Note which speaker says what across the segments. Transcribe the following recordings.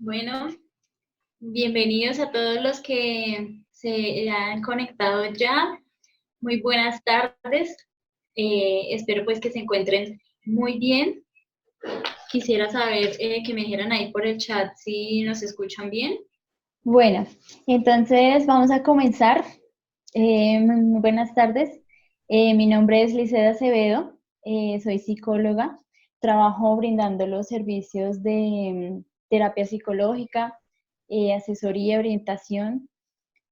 Speaker 1: Bueno, bienvenidos a todos los que se han conectado ya. Muy buenas tardes. Espero pues que se encuentren muy bien. Quisiera saber que me dijeran ahí por el chat si nos escuchan bien.
Speaker 2: Bueno, entonces vamos a comenzar. Muy buenas tardes. Mi nombre es Liceda Acevedo, soy psicóloga. Trabajo brindando los servicios de terapia psicológica, asesoría, orientación.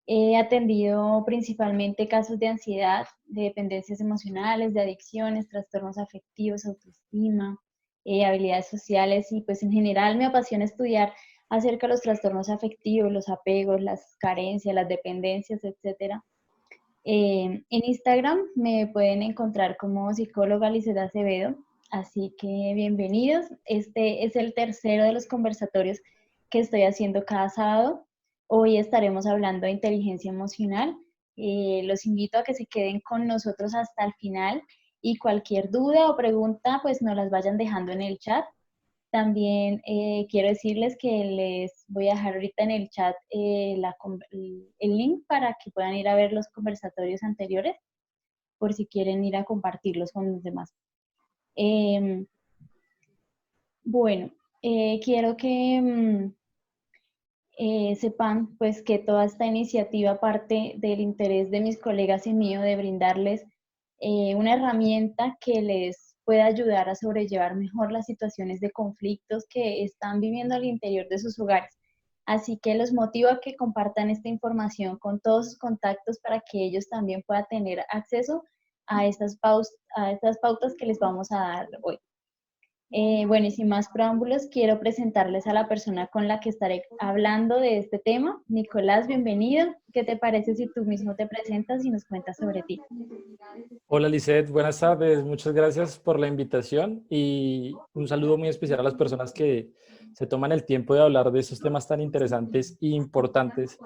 Speaker 2: He atendido principalmente casos de ansiedad, de dependencias emocionales, de adicciones, trastornos afectivos, autoestima, habilidades sociales y pues en general me apasiona estudiar acerca de los trastornos afectivos, los apegos, las carencias, las dependencias, etcétera. En Instagram me pueden encontrar como psicóloga Liceda Acevedo, así que bienvenidos. Este es el tercero de los conversatorios que estoy haciendo cada sábado. Hoy estaremos hablando de inteligencia emocional. Los invito a que se queden con nosotros hasta el final y cualquier duda o pregunta pues nos las vayan dejando en el chat. También quiero decirles que les voy a dejar ahorita en el chat el link para que puedan ir a ver los conversatorios anteriores por si quieren ir a compartirlos con los demás. Eh, bueno, quiero que sepan pues que toda esta iniciativa parte del interés de mis colegas y mío de brindarles una herramienta que les pueda ayudar a sobrellevar mejor las situaciones de conflictos que están viviendo al interior de sus hogares. Así que los motivo a que compartan esta información con todos sus contactos para que ellos también puedan tener acceso a estas pautas que les vamos a dar hoy. Bueno, y sin más preámbulos, quiero presentarles a la persona con la que estaré hablando de este tema. Nicolás, bienvenido. ¿Qué te parece si tú mismo te presentas y nos cuentas sobre ti?
Speaker 3: Hola Lisette, buenas tardes, muchas gracias por la invitación y un saludo muy especial a las personas que se toman el tiempo de hablar de estos temas tan interesantes e importantes.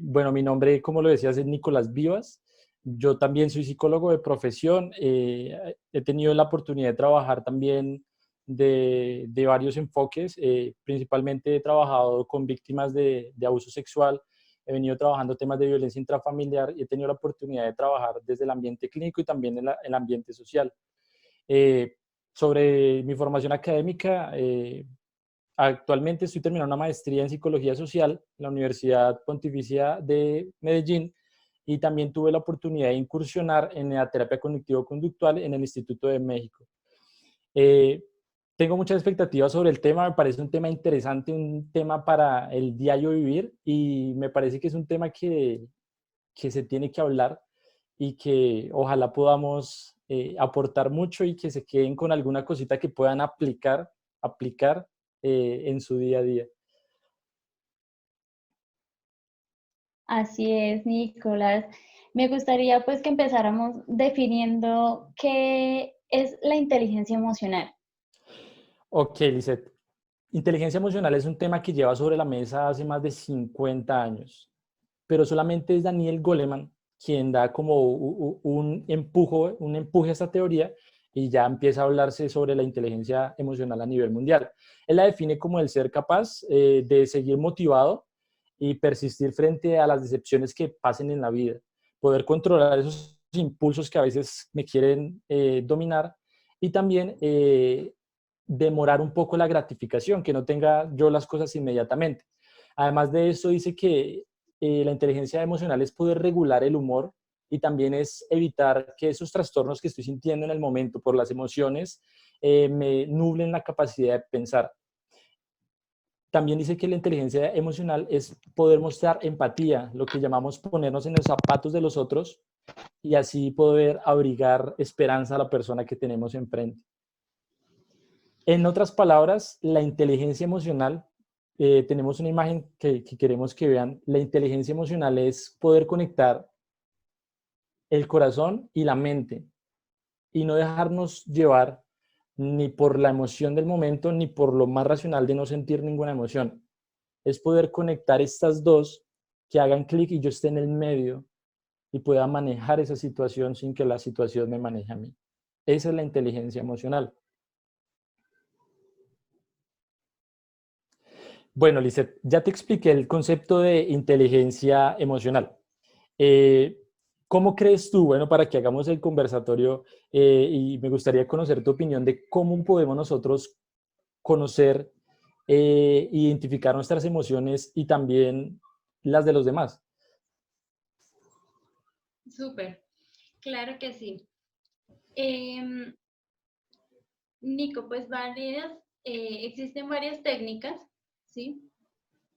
Speaker 3: Bueno, mi nombre, como lo decías, es Nicolás Vivas. Yo también soy psicólogo de profesión. He tenido la oportunidad de trabajar también de varios enfoques. Principalmente he trabajado con víctimas de abuso sexual. He venido trabajando temas de violencia intrafamiliar y he tenido la oportunidad de trabajar desde el ambiente clínico y también en el ambiente social. Eh, Sobre mi formación académica, actualmente estoy terminando una maestría en psicología social en la Universidad Pontificia de Medellín y también tuve la oportunidad de incursionar en la terapia cognitivo-conductual en el Instituto de México. Eh, Tengo muchas expectativas sobre el tema, me parece un tema interesante, un tema para el diario vivir y me parece que es un tema que se tiene que hablar y que ojalá podamos aportar mucho y que se queden con alguna cosita que puedan aplicar en su día a día.
Speaker 2: Así es, Nicolás. Me gustaría pues que empezáramos definiendo qué es la inteligencia emocional.
Speaker 3: Ok, Lisette. Inteligencia emocional es un tema que lleva sobre la mesa hace más de 50 años, pero solamente es Daniel Goleman quien da como un empuje a esta teoría y ya empieza a hablarse sobre la inteligencia emocional a nivel mundial. Él la define como el ser capaz de seguir motivado y persistir frente a las decepciones que pasen en la vida, poder controlar esos impulsos que a veces me quieren dominar y también demorar un poco la gratificación, que no tenga yo las cosas inmediatamente. Además de eso, dice que la inteligencia emocional es poder regular el humor y también es evitar que esos trastornos que estoy sintiendo en el momento por las emociones me nublen la capacidad de pensar. También dice que la inteligencia emocional es poder mostrar empatía, lo que llamamos ponernos en los zapatos de los otros y así poder abrigar esperanza a la persona que tenemos enfrente. En otras palabras, la inteligencia emocional, tenemos una imagen que queremos que vean. La inteligencia emocional es poder conectar el corazón y la mente y no dejarnos llevar ni por la emoción del momento ni por lo más racional de no sentir ninguna emoción. Es poder conectar estas dos que hagan clic y yo esté en el medio y pueda manejar esa situación sin que la situación me maneje a mí. Esa es la inteligencia emocional. Bueno, Lisette, ya te expliqué el concepto de inteligencia emocional. Eh, ¿Cómo crees tú, bueno, para que hagamos el conversatorio, y me gustaría conocer tu opinión de cómo podemos nosotros conocer, identificar nuestras emociones y también las de los demás?
Speaker 1: Súper, claro que sí. Em, Nico, pues existen varias técnicas, ¿sí?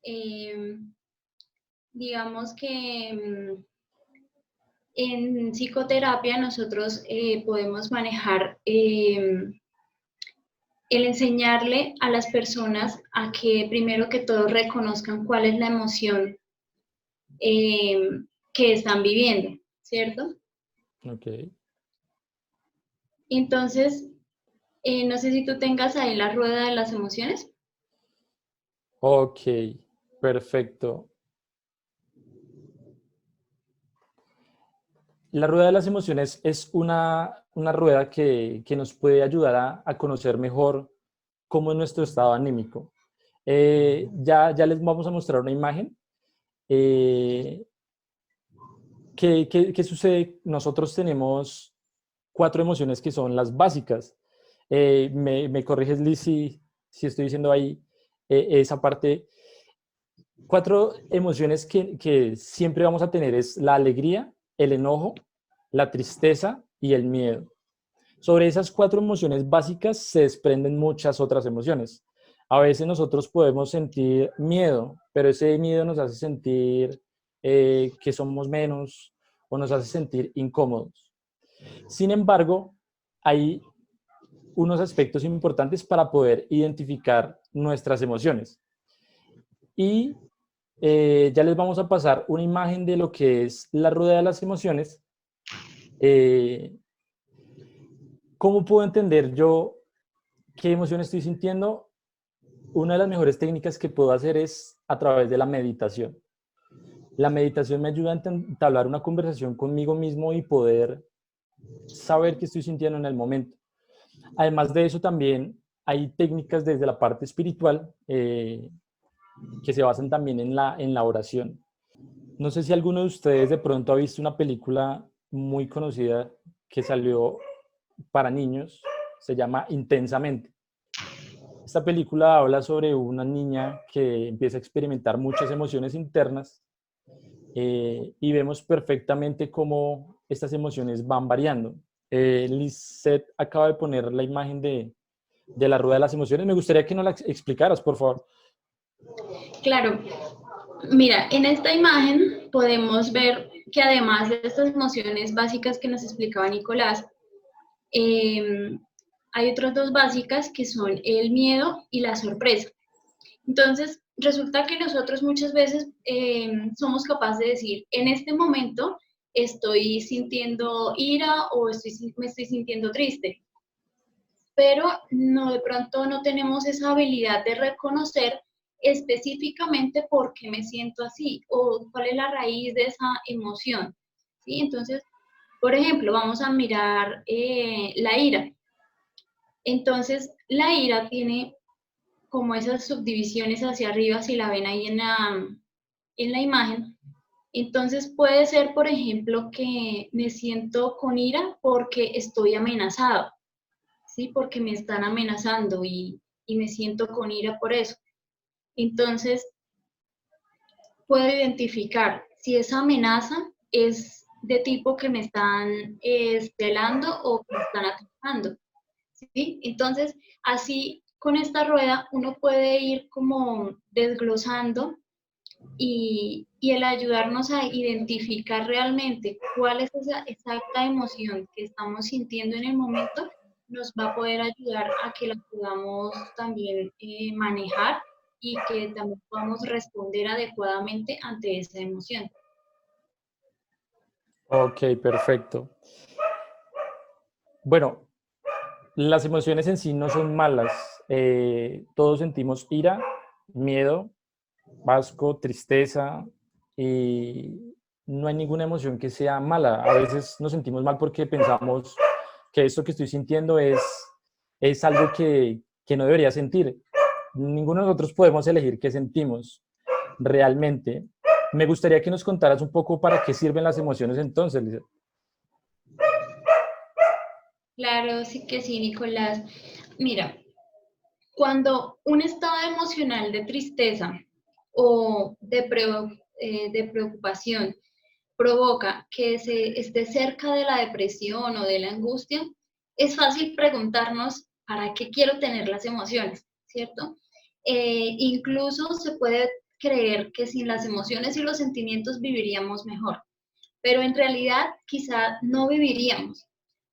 Speaker 1: Em, digamos que en psicoterapia nosotros podemos manejar el enseñarle a las personas a que primero que todo reconozcan cuál es la emoción que están viviendo, ¿cierto?
Speaker 3: Ok.
Speaker 1: Entonces, no sé si tú tengas ahí la rueda de las emociones.
Speaker 3: Ok, perfecto. La rueda de las emociones es una rueda que nos puede ayudar a conocer mejor cómo es nuestro estado anímico. Ya les vamos a mostrar una imagen. Eh, ¿Qué sucede? Nosotros tenemos 4 emociones que son las básicas. Me corriges, Liz, si estoy diciendo ahí esa parte. 4 emociones que siempre vamos a tener es la alegría, el enojo, la tristeza y el miedo. Sobre esas 4 emociones básicas se desprenden muchas otras emociones. A veces nosotros podemos sentir miedo, pero ese miedo nos hace sentir que somos menos o nos hace sentir incómodos. Sin embargo, hay unos aspectos importantes para poder identificar nuestras emociones. Y ya les vamos a pasar una imagen de lo que es la rueda de las emociones. Eh, ¿Cómo puedo entender yo qué emoción estoy sintiendo? Una de las mejores técnicas que puedo hacer es a través de la meditación. La meditación me ayuda a entablar una conversación conmigo mismo y poder saber qué estoy sintiendo en el momento. Además de eso, también hay técnicas desde la parte espiritual que se basan también en la oración. No sé si alguno de ustedes de pronto ha visto una película muy conocida que salió para niños, se llama Intensamente. Esta película habla sobre una niña que empieza a experimentar muchas emociones internas, y vemos perfectamente cómo estas emociones van variando. Lisette acaba de poner la imagen de la rueda de las emociones. Me gustaría que nos la explicaras, por favor.
Speaker 1: Claro, mira, en esta imagen podemos ver que además de estas emociones básicas que nos explicaba Nicolás, eh, hay otras dos básicas que son el miedo y la sorpresa. Entonces, resulta que nosotros muchas veces somos capaces de decir, en este momento estoy sintiendo ira o me estoy sintiendo triste, pero no, de pronto no tenemos esa habilidad de reconocer específicamente por qué me siento así o cuál es la raíz de esa emoción. ¿Sí? Entonces, por ejemplo, vamos a mirar la ira. Entonces, la ira tiene como esas subdivisiones hacia arriba, si la ven ahí en la imagen. Entonces puede ser, por ejemplo, que me siento con ira porque estoy amenazado, ¿sí? Porque me están amenazando y me siento con ira por eso. Entonces puedo identificar si esa amenaza es de tipo que me están estelando o que me están atacando. ¿Sí? Entonces, así con esta rueda uno puede ir como desglosando y el ayudarnos a identificar realmente cuál es esa exacta emoción que estamos sintiendo en el momento, nos va a poder ayudar a que la podamos también manejar y que también podamos responder adecuadamente ante esa emoción.
Speaker 3: Ok, perfecto. Bueno, las emociones en sí no son malas. Todos sentimos ira, miedo, asco, tristeza, y no hay ninguna emoción que sea mala. A veces nos sentimos mal porque pensamos que esto que estoy sintiendo es algo que no debería sentir. Ninguno de nosotros podemos elegir qué sentimos realmente. Me gustaría que nos contaras un poco para qué sirven las emociones entonces, Lizeth.
Speaker 1: Claro, sí que sí, Nicolás. Mira, cuando un estado emocional de tristeza o de preocupación provoca que se esté cerca de la depresión o de la angustia, es fácil preguntarnos para qué quiero tener las emociones, ¿cierto? Incluso se puede creer que sin las emociones y los sentimientos viviríamos mejor, pero en realidad quizá no viviríamos,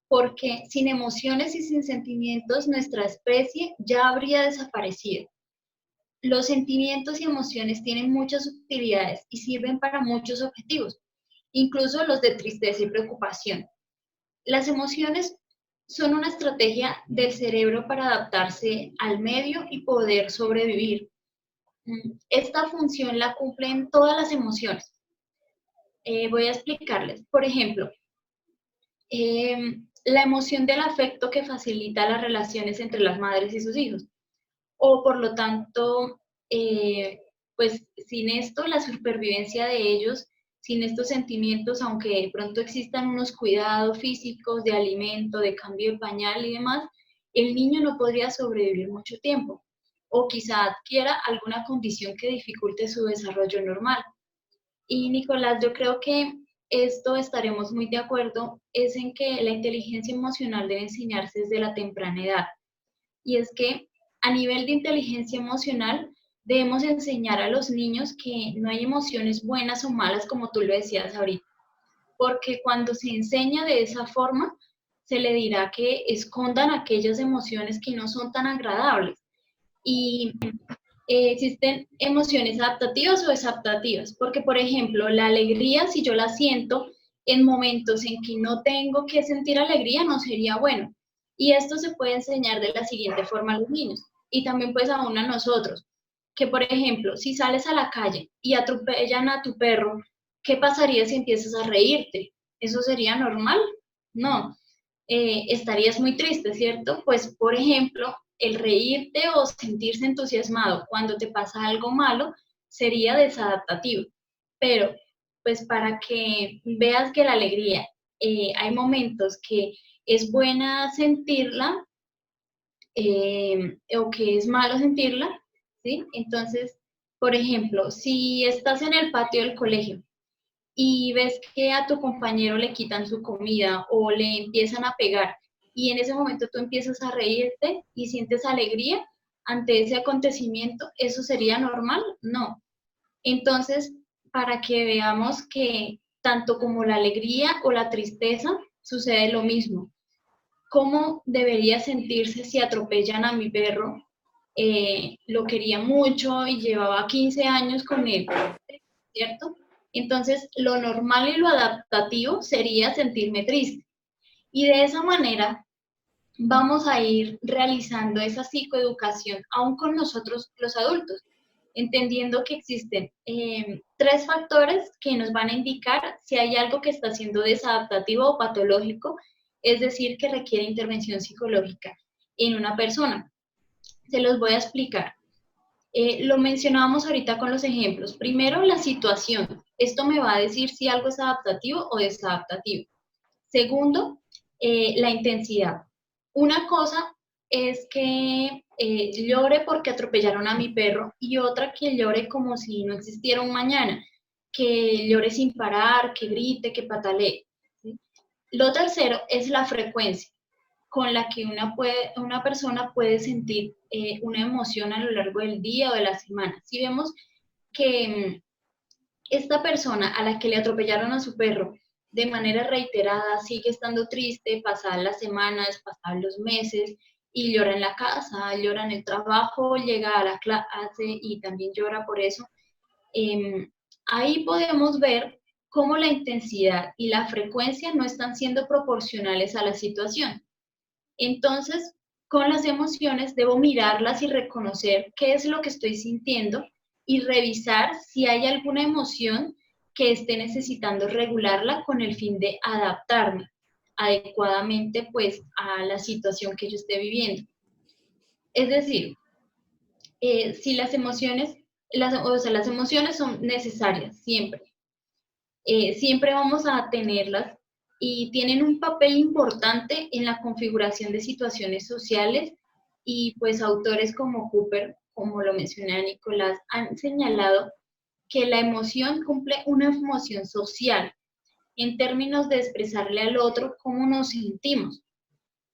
Speaker 1: porque sin emociones y sin sentimientos nuestra especie ya habría desaparecido. Los sentimientos y emociones tienen muchas utilidades y sirven para muchos objetivos, incluso los de tristeza y preocupación. Las emociones son una estrategia del cerebro para adaptarse al medio y poder sobrevivir. Esta función la cumplen todas las emociones. Voy a explicarles. Por ejemplo, la emoción del afecto que facilita las relaciones entre las madres y sus hijos. O por lo tanto, pues sin esto, la supervivencia de ellos, sin estos sentimientos, aunque de pronto existan unos cuidados físicos de alimento, de cambio de pañal y demás, el niño no podría sobrevivir mucho tiempo o quizá adquiera alguna condición que dificulte su desarrollo normal. Y Nicolás, yo creo que esto estaremos muy de acuerdo, es en que la inteligencia emocional debe enseñarse desde la temprana edad. Y es que a nivel de inteligencia emocional debemos enseñar a los niños que no hay emociones buenas o malas, como tú lo decías ahorita, porque cuando se enseña de esa forma, se le dirá que escondan aquellas emociones que no son tan agradables. Y existen emociones adaptativas o desadaptativas, porque por ejemplo, la alegría, si yo la siento en momentos en que no tengo que sentir alegría, no sería bueno. Y esto se puede enseñar de la siguiente forma a los niños y también pues aún a nosotros, que por ejemplo, si sales a la calle y atropellan a tu perro, ¿qué pasaría si empiezas a reírte? ¿Eso sería normal? No. Estarías muy triste, ¿cierto? Pues por ejemplo, el reírte o sentirse entusiasmado cuando te pasa algo malo sería desadaptativo. Pero, pues para que veas que la alegría, hay momentos que es buena sentirla o que es malo sentirla, ¿sí? Entonces, por ejemplo, si estás en el patio del colegio y ves que a tu compañero le quitan su comida o le empiezan a pegar y en ese momento tú empiezas a reírte y sientes alegría ante ese acontecimiento, ¿eso sería normal? No. Entonces, para que veamos que tanto como la alegría o la tristeza sucede lo mismo. ¿Cómo debería sentirse si atropellan a mi perro? Lo quería mucho y llevaba 15 años con él, ¿cierto? Entonces, lo normal y lo adaptativo sería sentirme triste. Y de esa manera vamos a ir realizando esa psicoeducación aún con nosotros los adultos, entendiendo que existen tres factores que nos van a indicar si hay algo que está siendo desadaptativo o patológico, es decir, que requiere intervención psicológica en una persona. Se los voy a explicar. Lo mencionábamos ahorita con los ejemplos. Primero, la situación. Esto me va a decir si algo es adaptativo o desadaptativo. Segundo, la intensidad. Una cosa es que llore porque atropellaron a mi perro y otra que llore como si no existiera un mañana, que llore sin parar, que grite, que patalee. ¿Sí? Lo tercero es la frecuencia con la que una persona puede sentir una emoción a lo largo del día o de la semana. Si vemos que esta persona a la que le atropellaron a su perro de manera reiterada sigue estando triste, pasadas las semanas, pasados los meses, y llora en la casa, llora en el trabajo, llega a la clase y también llora por eso, ahí podemos ver cómo la intensidad y la frecuencia no están siendo proporcionales a la situación. Entonces, con las emociones debo mirarlas y reconocer qué es lo que estoy sintiendo y revisar si hay alguna emoción que esté necesitando regularla con el fin de adaptarme adecuadamente pues a la situación que yo esté viviendo. Es decir, si las emociones, o sea, las emociones son necesarias siempre. Siempre vamos a tenerlas y tienen un papel importante en la configuración de situaciones sociales y pues autores como Cooper, como lo mencioné Nicolás, han señalado que la emoción cumple una función social en términos de expresarle al otro cómo nos sentimos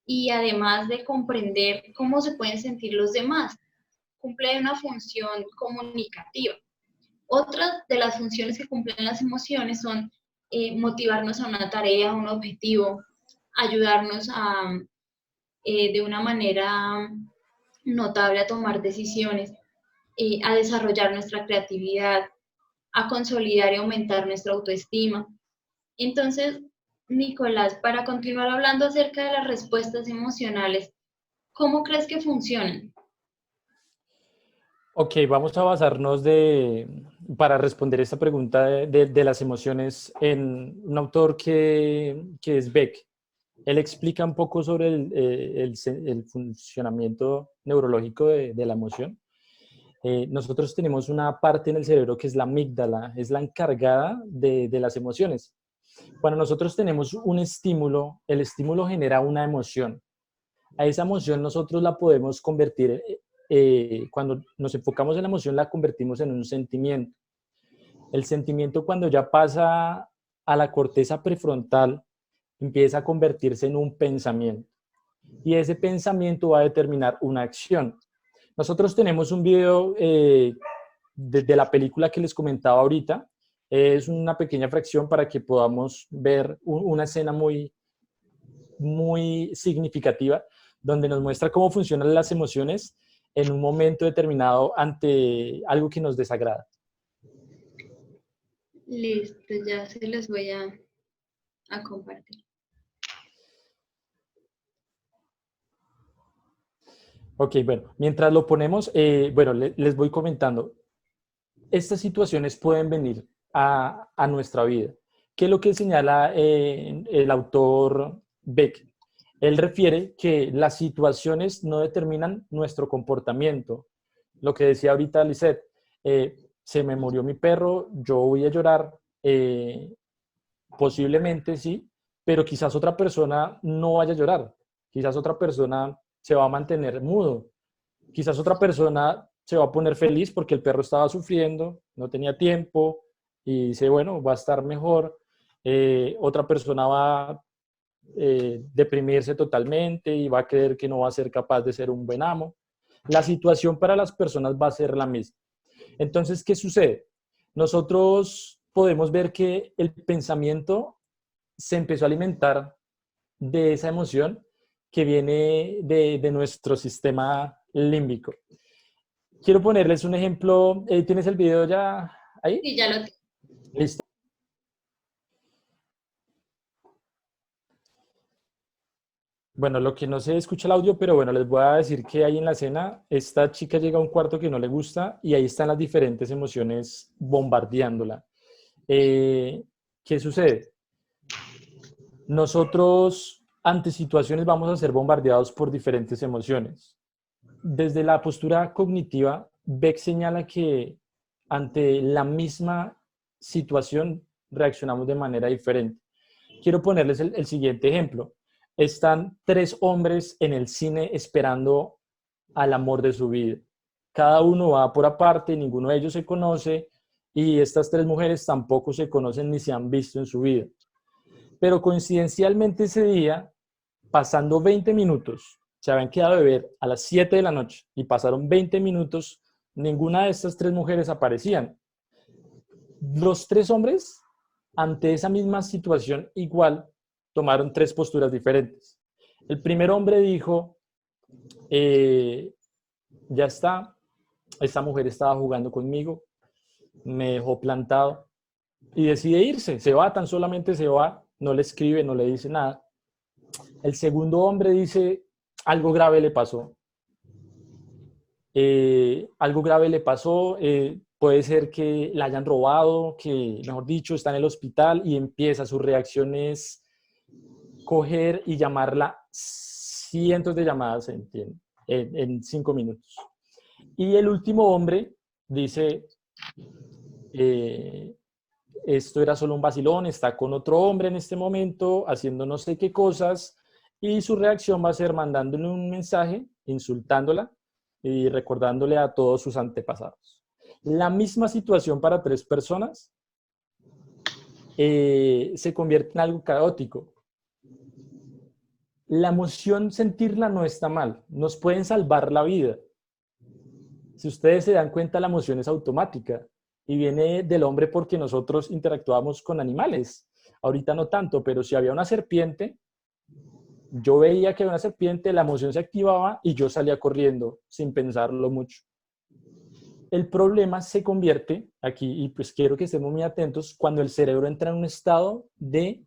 Speaker 1: y además de comprender cómo se pueden sentir los demás, cumple una función comunicativa. Otras de las funciones que cumplen las emociones son motivarnos a una tarea, a un objetivo, ayudarnos de una manera notable a tomar decisiones, a desarrollar nuestra creatividad, a consolidar y aumentar nuestra autoestima. Entonces, Nicolás, para continuar hablando acerca de las respuestas emocionales, ¿cómo crees que funcionan?
Speaker 3: Ok, vamos a basarnos para responder esta pregunta de las emociones en un autor que es Beck. Él explica un poco sobre el funcionamiento neurológico de la emoción. Nosotros tenemos una parte en el cerebro que es la amígdala, es la encargada de las emociones. Cuando nosotros tenemos un estímulo, el estímulo genera una emoción. A esa emoción nosotros la podemos convertir, cuando nos enfocamos en la emoción, la convertimos en un sentimiento. El sentimiento, cuando ya pasa a la corteza prefrontal, empieza a convertirse en un pensamiento. Y ese pensamiento va a determinar una acción. Nosotros tenemos un video de la película que les comentaba ahorita. Es una pequeña fracción para que podamos ver una escena muy significativa donde nos muestra cómo funcionan las emociones en un momento determinado ante algo que nos desagrada.
Speaker 1: Listo, ya se los voy a compartir.
Speaker 3: Ok, bueno, mientras lo ponemos, bueno, les voy comentando. Estas situaciones pueden venir a nuestra vida. ¿Qué es lo que señala el autor Beck? Él refiere que las situaciones no determinan nuestro comportamiento. Lo que decía ahorita Lisette, se me murió mi perro, yo voy a llorar, posiblemente sí, pero quizás otra persona no vaya a llorar, quizás otra persona se va a mantener mudo, quizás otra persona se va a poner feliz porque el perro estaba sufriendo, no tenía tiempo y dice, bueno, va a estar mejor. Otra persona va a deprimirse totalmente y va a creer que no va a ser capaz de ser un buen amo. La situación para las personas va a ser la misma. Entonces, ¿qué sucede? Nosotros podemos ver que el pensamiento se empezó a alimentar de esa emoción que viene de nuestro sistema límbico. Quiero ponerles un ejemplo. ¿Tienes el video ya ahí?
Speaker 1: Sí, ya lo tengo.
Speaker 3: Listo. Bueno, lo que no se escucha el audio, pero bueno, les voy a decir que hay en la escena, esta chica llega a un cuarto que no le gusta y ahí están las diferentes emociones bombardeándola. ¿Qué sucede? Nosotros ante situaciones vamos a ser bombardeados por diferentes emociones. Desde la postura cognitiva, Beck señala que ante la misma situación reaccionamos de manera diferente. Quiero ponerles el siguiente ejemplo. Están tres hombres en el cine esperando al amor de su vida. Cada uno va por aparte, ninguno de ellos se conoce y estas tres mujeres tampoco se conocen ni se han visto en su vida. Pero coincidencialmente ese día, pasando 20 minutos, se habían quedado de ver a las 7 de la noche y pasaron 20 minutos, ninguna de estas tres mujeres aparecían. Los tres hombres, ante esa misma situación igual, tomaron tres posturas diferentes. El primer hombre dijo, ya está, esta mujer estaba jugando conmigo, me dejó plantado y decide irse, se va, tan solamente se va, no le escribe, no le dice nada. El segundo hombre dice, algo grave le pasó. Algo grave le pasó, puede ser que la hayan robado, que, mejor dicho, está en el hospital y empieza, su reacción es coger y llamarla cientos de llamadas en 5 minutos. Y el último hombre dice, esto era solo un vacilón, está con otro hombre en este momento, haciendo no sé qué cosas, y su reacción va a ser mandándole un mensaje, insultándola y recordándole a todos sus antepasados. La misma situación para tres personas se convierte en algo caótico. La emoción, sentirla no está mal, nos pueden salvar la vida. Si ustedes se dan cuenta, la emoción es automática y viene del hombre porque nosotros interactuamos con animales. Ahorita no tanto, pero si había una serpiente, yo veía que había una serpiente, la emoción se activaba y yo salía corriendo sin pensarlo mucho. El problema se convierte aquí, y pues quiero que estemos muy atentos, cuando el cerebro entra en un estado de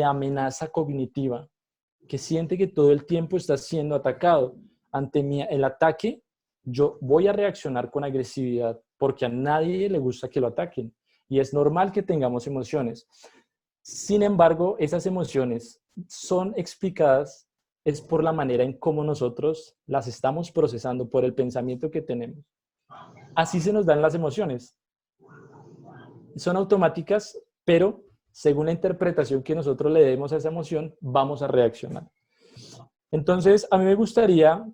Speaker 3: amenaza cognitiva, que siente que todo el tiempo está siendo atacado. Ante el ataque, yo voy a reaccionar con agresividad porque a nadie le gusta que lo ataquen y es normal que tengamos emociones. Sin embargo, esas emociones son explicadas es por la manera en cómo nosotros las estamos procesando, por el pensamiento que tenemos. Así se nos dan las emociones. Son automáticas, pero según la interpretación que nosotros le demos a esa emoción, vamos a reaccionar. Entonces, a mí me gustaría,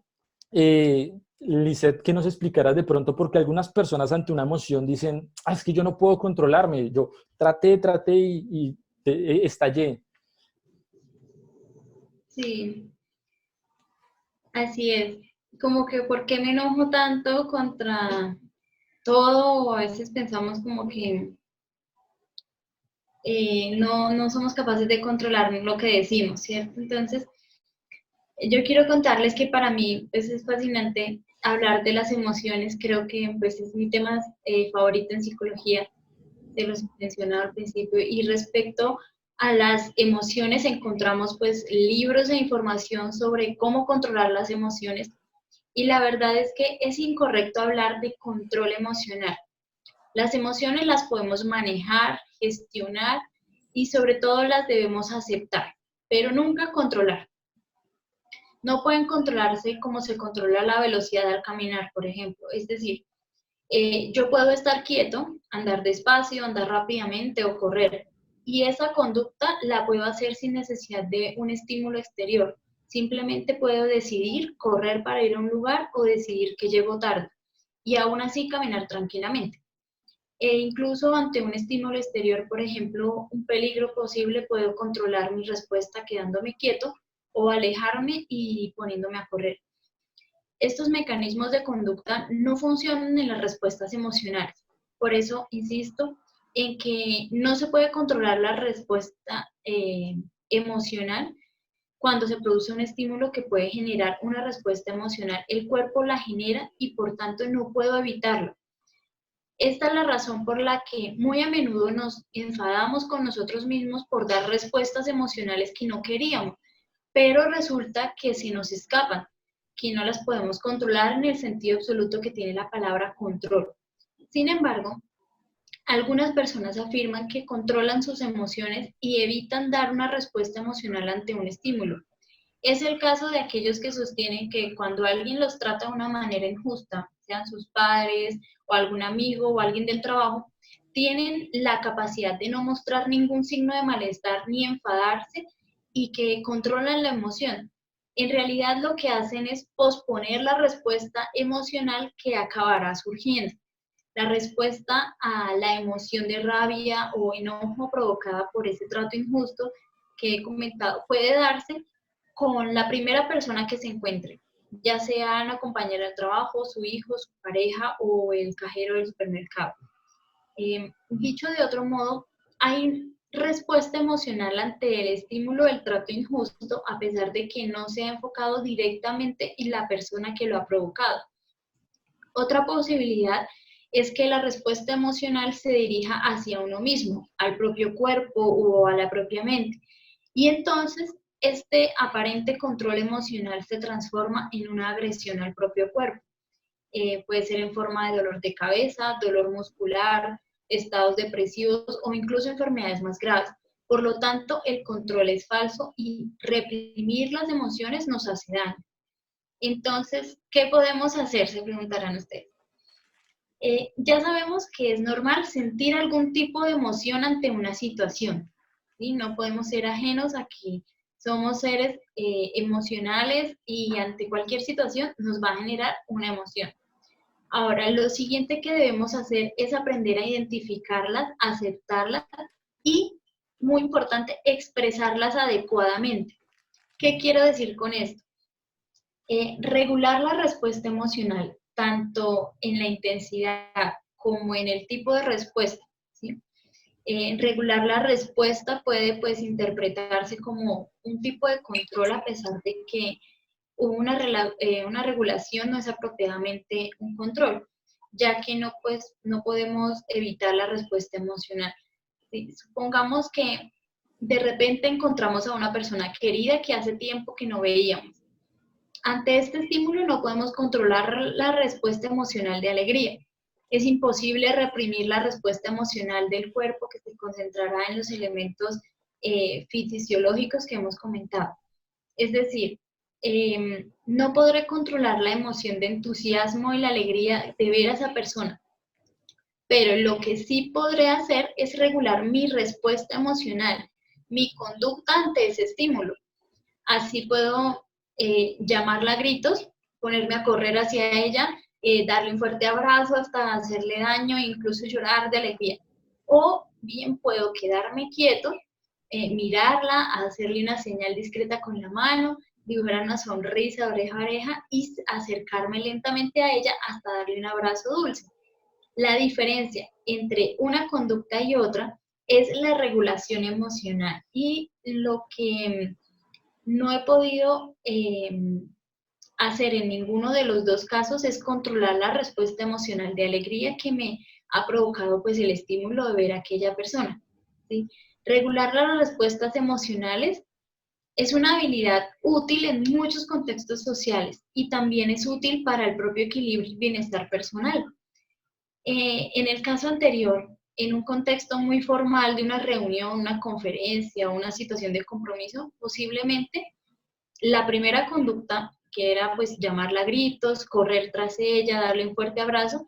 Speaker 3: Lisette, que nos explicaras de pronto, porque algunas personas ante una emoción dicen, es que yo no puedo controlarme, yo traté y estallé.
Speaker 1: Sí, así es. Como que, ¿por qué me enojo tanto contra todo? O a veces pensamos como que no somos capaces de controlar lo que decimos, ¿cierto? Entonces, yo quiero contarles que para mí pues, es fascinante hablar de las emociones. Creo que pues, es mi tema favorito en psicología, de los mencionado al principio. Y respecto a las emociones, encontramos pues libros e información sobre cómo controlar las emociones. Y la verdad es que es incorrecto hablar de control emocional. Las emociones las podemos manejar, gestionar y sobre todo las debemos aceptar, pero nunca controlar. No pueden controlarse como se controla la velocidad al caminar, por ejemplo. Es decir, yo puedo estar quieto, andar despacio, andar rápidamente o correr. Y esa conducta la puedo hacer sin necesidad de un estímulo exterior. Simplemente puedo decidir correr para ir a un lugar o decidir que llego tarde. Y aún así caminar tranquilamente. E incluso ante un estímulo exterior, por ejemplo, un peligro posible, puedo controlar mi respuesta quedándome quieto o alejarme y poniéndome a correr. Estos mecanismos de conducta no funcionan en las respuestas emocionales. Por eso insisto en que no se puede controlar la respuesta emocional cuando se produce un estímulo que puede generar una respuesta emocional. El cuerpo la genera y por tanto no puedo evitarlo. Esta es la razón por la que muy a menudo nos enfadamos con nosotros mismos por dar respuestas emocionales que no queríamos, pero resulta que se nos escapan, que no las podemos controlar en el sentido absoluto que tiene la palabra control. Sin embargo, algunas personas afirman que controlan sus emociones y evitan dar una respuesta emocional ante un estímulo. Es el caso de aquellos que sostienen que cuando alguien los trata de una manera injusta, sean sus padres o algún amigo o alguien del trabajo, tienen la capacidad de no mostrar ningún signo de malestar ni enfadarse y que controlan la emoción. En realidad lo que hacen es posponer la respuesta emocional que acabará surgiendo. La respuesta a la emoción de rabia o enojo provocada por ese trato injusto que he comentado puede darse con la primera persona que se encuentre, ya sea una compañera de trabajo, su hijo, su pareja o el cajero del supermercado. Dicho de otro modo, hay respuesta emocional ante el estímulo del trato injusto a pesar de que no se ha enfocado directamente en la persona que lo ha provocado. Otra posibilidad es que la respuesta emocional se dirija hacia uno mismo, al propio cuerpo o a la propia mente. Y entonces este aparente control emocional se transforma en una agresión al propio cuerpo. Puede ser en forma de dolor de cabeza, dolor muscular, estados depresivos o incluso enfermedades más graves. Por lo tanto, el control es falso y reprimir las emociones nos hace daño. Entonces, ¿qué podemos hacer? Se preguntarán ustedes. Ya sabemos que es normal sentir algún tipo de emoción ante una situación, ¿sí? No podemos ser ajenos a que somos seres emocionales y ante cualquier situación nos va a generar una emoción. Ahora, lo siguiente que debemos hacer es aprender a identificarlas, aceptarlas y, muy importante, expresarlas adecuadamente. ¿Qué quiero decir con esto? Regular la respuesta emocional, tanto en la intensidad como en el tipo de respuesta, ¿sí? Regular la respuesta puede pues interpretarse como un tipo de control a pesar de que una regulación no es apropiadamente un control, ya que no, pues, no podemos evitar la respuesta emocional. ¿Sí? Supongamos que de repente encontramos a una persona querida que hace tiempo que no veíamos. Ante este estímulo no podemos controlar la respuesta emocional de alegría. Es imposible reprimir la respuesta emocional del cuerpo que se concentrará en los elementos fisiológicos que hemos comentado. Es decir, no podré controlar la emoción de entusiasmo y la alegría de ver a esa persona, pero lo que sí podré hacer es regular mi respuesta emocional, mi conducta ante ese estímulo. Así puedo llamarla a gritos, ponerme a correr hacia ella, darle un fuerte abrazo hasta hacerle daño, incluso llorar de alegría. O bien puedo quedarme quieto, mirarla, hacerle una señal discreta con la mano, dibujar una sonrisa de oreja a oreja y acercarme lentamente a ella hasta darle un abrazo dulce. La diferencia entre una conducta y otra es la regulación emocional y lo que no he podido hacer en ninguno de los dos casos es controlar la respuesta emocional de alegría que me ha provocado pues el estímulo de ver a aquella persona, ¿sí? Regular las respuestas emocionales es una habilidad útil en muchos contextos sociales y también es útil para el propio equilibrio y bienestar personal. En el caso anterior, en un contexto muy formal de una reunión, una conferencia o una situación de compromiso, posiblemente la primera conducta, que era pues llamarla a gritos, correr tras ella, darle un fuerte abrazo,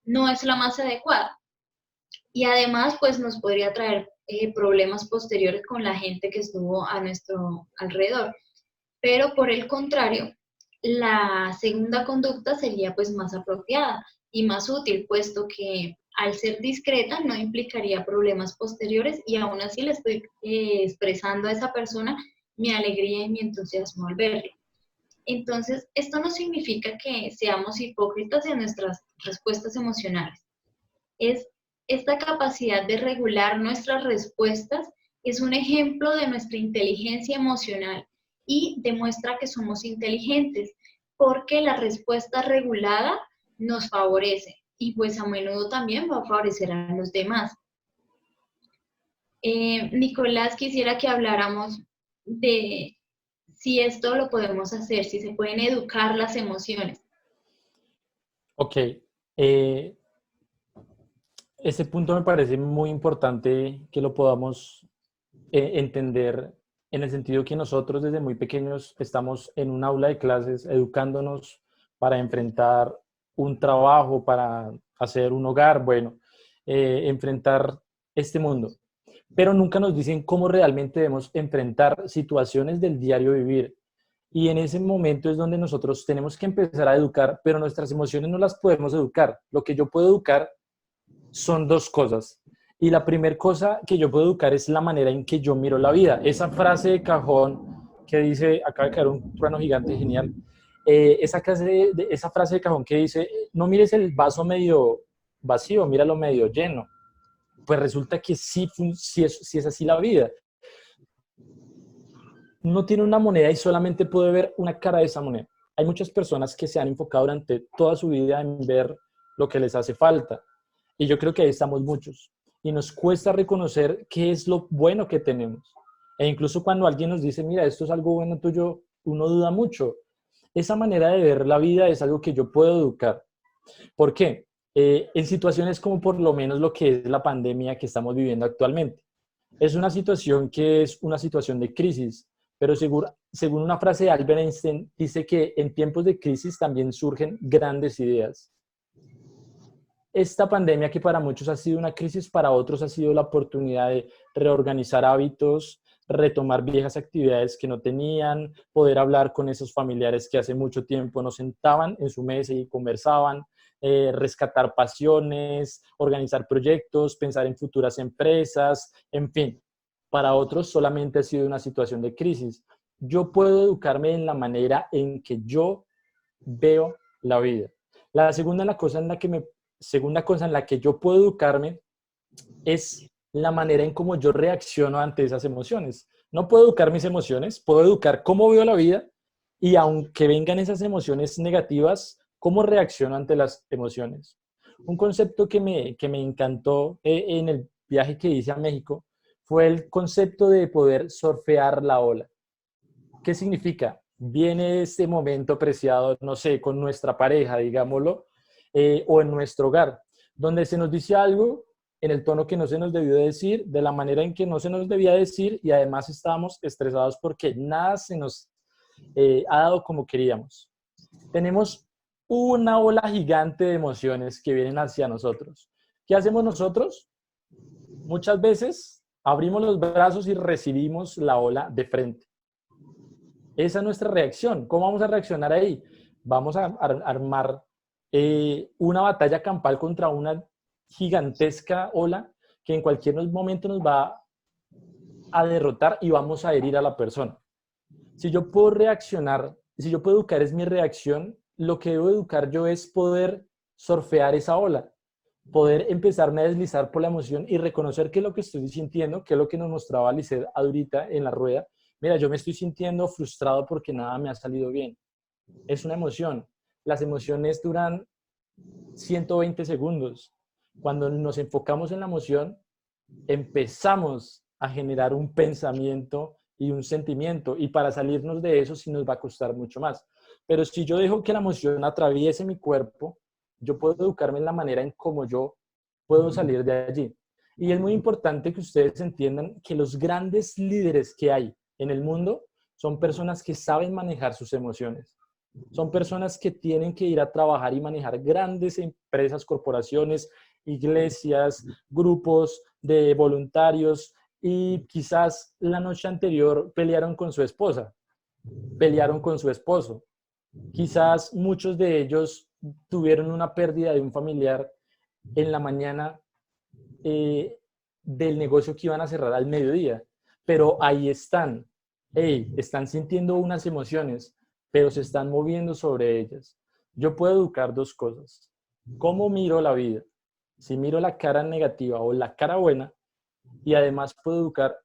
Speaker 1: no es la más adecuada. Y además pues nos podría traer problemas posteriores con la gente que estuvo a nuestro alrededor. Pero por el contrario, la segunda conducta sería pues más apropiada y más útil, puesto que al ser discreta no implicaría problemas posteriores y aún así le estoy expresando a esa persona mi alegría y mi entusiasmo al verle. Entonces, esto no significa que seamos hipócritas en nuestras respuestas emocionales. Es esta capacidad de regular nuestras respuestas es un ejemplo de nuestra inteligencia emocional y demuestra que somos inteligentes, porque la respuesta regulada nos favorece y pues a menudo también va a favorecer a los demás. Nicolás, quisiera que habláramos de si esto lo podemos hacer, si se pueden educar las emociones.
Speaker 3: Ok. Eh, Este punto me parece muy importante que lo podamos entender en el sentido que nosotros desde muy pequeños estamos en un aula de clases educándonos para enfrentar un trabajo, para hacer un hogar, bueno, enfrentar este mundo. Pero nunca nos dicen cómo realmente debemos enfrentar situaciones del diario vivir. Y en ese momento es donde nosotros tenemos que empezar a educar, pero nuestras emociones no las podemos educar. Lo que yo puedo educar son dos cosas. Y la primera cosa que yo puedo educar es la manera en que yo miro la vida. Esa frase de cajón que dice, acaba de caer un trueno gigante, genial. Esa frase de cajón que dice, no mires el vaso medio vacío, míralo medio lleno. Pues resulta que sí es así la vida. No tiene una moneda y solamente puede ver una cara de esa moneda. Hay muchas personas que se han enfocado durante toda su vida en ver lo que les hace falta. Y yo creo que ahí estamos muchos. Y nos cuesta reconocer qué es lo bueno que tenemos. E incluso cuando alguien nos dice, mira, esto es algo bueno tuyo, uno duda mucho. Esa manera de ver la vida es algo que yo puedo educar. ¿Por qué? En situaciones como por lo menos lo que es la pandemia que estamos viviendo actualmente. Es una situación que es una situación de crisis, pero según una frase de Albert Einstein, dice que en tiempos de crisis también surgen grandes ideas. Esta pandemia, que para muchos ha sido una crisis, para otros ha sido la oportunidad de reorganizar hábitos, retomar viejas actividades que no tenían, poder hablar con esos familiares que hace mucho tiempo no sentaban en su mesa y conversaban, rescatar pasiones, organizar proyectos, pensar en futuras empresas, en fin. Para otros solamente ha sido una situación de crisis. Yo puedo educarme en la manera en que yo veo la vida. La segunda cosa en la que yo puedo educarme es la manera en cómo yo reacciono ante esas emociones. No puedo educar mis emociones, puedo educar cómo veo la vida y aunque vengan esas emociones negativas, cómo reacciono ante las emociones. Un concepto que me encantó en el viaje que hice a México fue el concepto de poder surfear la ola. ¿Qué significa? Viene este momento preciado, no sé, con nuestra pareja, digámoslo, o en nuestro hogar, donde se nos dice algo en el tono que no se nos debió decir, de la manera en que no se nos debía decir, y además estábamos estresados porque nada se nos ha dado como queríamos. Tenemos una ola gigante de emociones que vienen hacia nosotros. ¿Qué hacemos nosotros? Muchas veces abrimos los brazos y recibimos la ola de frente. Esa es nuestra reacción. ¿Cómo vamos a reaccionar ahí? Vamos a armar una batalla campal contra una gigantesca ola que en cualquier momento nos va a derrotar y vamos a herir a la persona. Si yo puedo reaccionar, si yo puedo educar es mi reacción, lo que debo educar yo es poder surfear esa ola, poder empezarme a deslizar por la emoción y reconocer qué es lo que estoy sintiendo, qué es lo que nos mostraba Lisset ahorita en la rueda. Mira, yo me estoy sintiendo frustrado porque nada me ha salido bien. Es una emoción. Las emociones duran 120 segundos. Cuando nos enfocamos en la emoción, empezamos a generar un pensamiento y un sentimiento, y para salirnos de eso sí nos va a costar mucho más. Pero si yo dejo que la emoción atraviese mi cuerpo, yo puedo educarme en la manera en cómo yo puedo salir de allí. Y es muy importante que ustedes entiendan que los grandes líderes que hay en el mundo son personas que saben manejar sus emociones. Son personas que tienen que ir a trabajar y manejar grandes empresas, corporaciones, iglesias, grupos de voluntarios, y quizás la noche anterior pelearon con su esposa, pelearon con su esposo. Quizás muchos de ellos tuvieron una pérdida de un familiar en la mañana del negocio que iban a cerrar al mediodía, pero ahí están. Hey, están sintiendo unas emociones, pero se están moviendo sobre ellas. Yo puedo educar dos cosas. ¿Cómo miro la vida? Si miro la cara negativa o la cara buena, y además puedo educar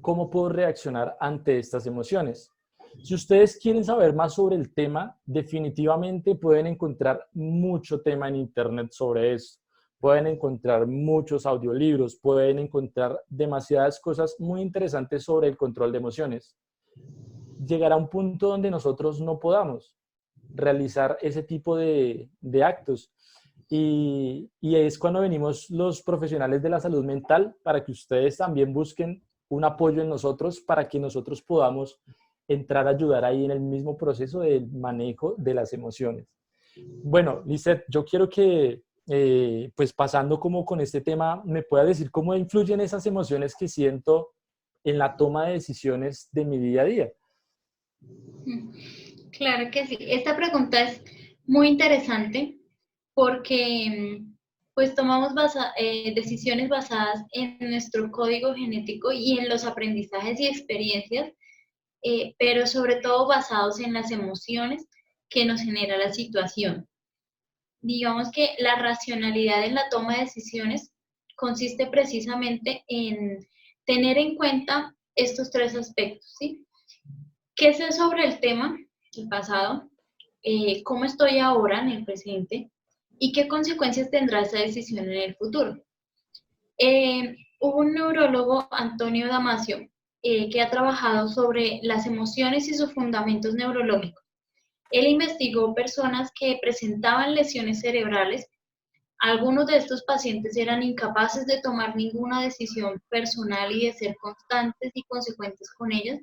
Speaker 3: cómo puedo reaccionar ante estas emociones. Si ustedes quieren saber más sobre el tema, definitivamente pueden encontrar mucho tema en internet sobre esto. Pueden encontrar muchos audiolibros, pueden encontrar demasiadas cosas muy interesantes sobre el control de emociones. Llegará un punto donde nosotros no podamos realizar ese tipo de actos. Y es cuando venimos los profesionales de la salud mental para que ustedes también busquen un apoyo en nosotros para que nosotros podamos entrar a ayudar ahí en el mismo proceso del manejo de las emociones. Bueno, Lisset, yo quiero que, pues pasando como con este tema, me puedas decir cómo influyen esas emociones que siento en la toma de decisiones de mi día a día.
Speaker 1: Claro que sí. Esta pregunta es muy interesante porque pues tomamos decisiones basadas en nuestro código genético y en los aprendizajes y experiencias, pero sobre todo basados en las emociones que nos genera la situación. Digamos que la racionalidad en la toma de decisiones consiste precisamente en tener en cuenta estos tres aspectos, ¿sí? ¿Qué sé sobre el tema, el pasado? ¿Cómo estoy ahora en el presente? ¿Y qué consecuencias tendrá esa decisión en el futuro? Hubo un neurólogo, Antonio Damasio, que ha trabajado sobre las emociones y sus fundamentos neurológicos. Él investigó personas que presentaban lesiones cerebrales. Algunos de estos pacientes eran incapaces de tomar ninguna decisión personal y de ser constantes y consecuentes con ellas.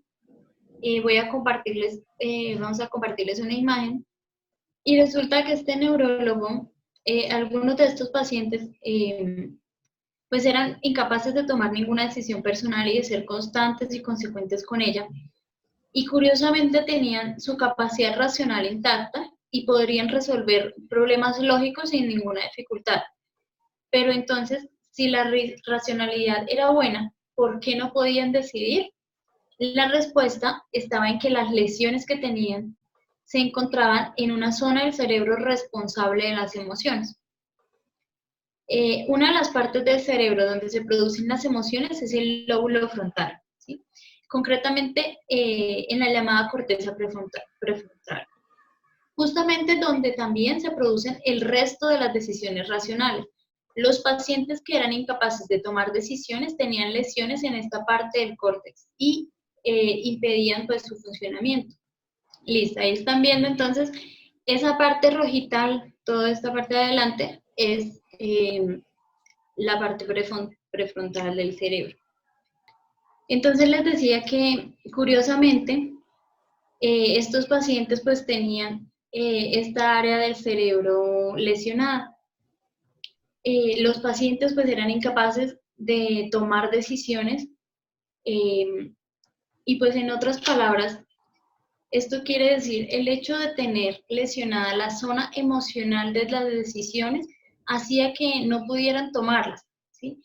Speaker 1: vamos a compartirles una imagen. Y resulta que este neurólogo, algunos de estos pacientes, pues eran incapaces de tomar ninguna decisión personal y de ser constantes y consecuentes con ella. Y curiosamente tenían su capacidad racional intacta y podrían resolver problemas lógicos sin ninguna dificultad. Pero entonces, si la racionalidad era buena, ¿por qué no podían decidir? La respuesta estaba en que las lesiones que tenían se encontraban en una zona del cerebro responsable de las emociones. Una de las partes del cerebro donde se producen las emociones es el lóbulo frontal, ¿sí? Concretamente en la llamada corteza prefrontal, justamente donde también se producen el resto de las decisiones racionales. Los pacientes que eran incapaces de tomar decisiones tenían lesiones en esta parte del córtex y impedían pues su funcionamiento. Listo, ahí están viendo entonces esa parte rojita, toda esta parte de adelante es la parte prefrontal del cerebro. Entonces les decía que curiosamente estos pacientes pues tenían esta área del cerebro lesionada. Los pacientes pues eran incapaces de tomar decisiones y pues en otras palabras, esto quiere decir el hecho de tener lesionada la zona emocional de las decisiones hacía que no pudieran tomarlas, ¿sí?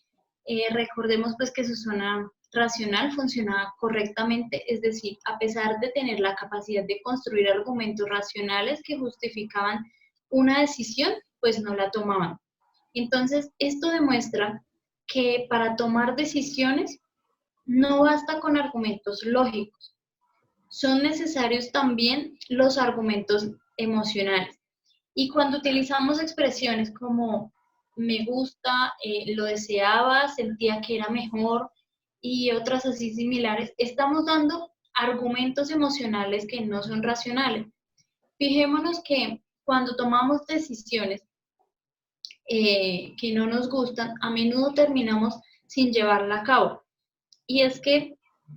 Speaker 1: Recordemos pues que su zona racional funcionaba correctamente, es decir, a pesar de tener la capacidad de construir argumentos racionales que justificaban una decisión, pues no la tomaban. Entonces, esto demuestra que para tomar decisiones no basta con argumentos lógicos, son necesarios también los argumentos emocionales. Y cuando utilizamos expresiones como me gusta, lo deseaba, sentía que era mejor y otras así similares, estamos dando argumentos emocionales que no son racionales. Fijémonos que cuando tomamos decisiones que no nos gustan, a menudo terminamos sin llevarla a cabo. Y es que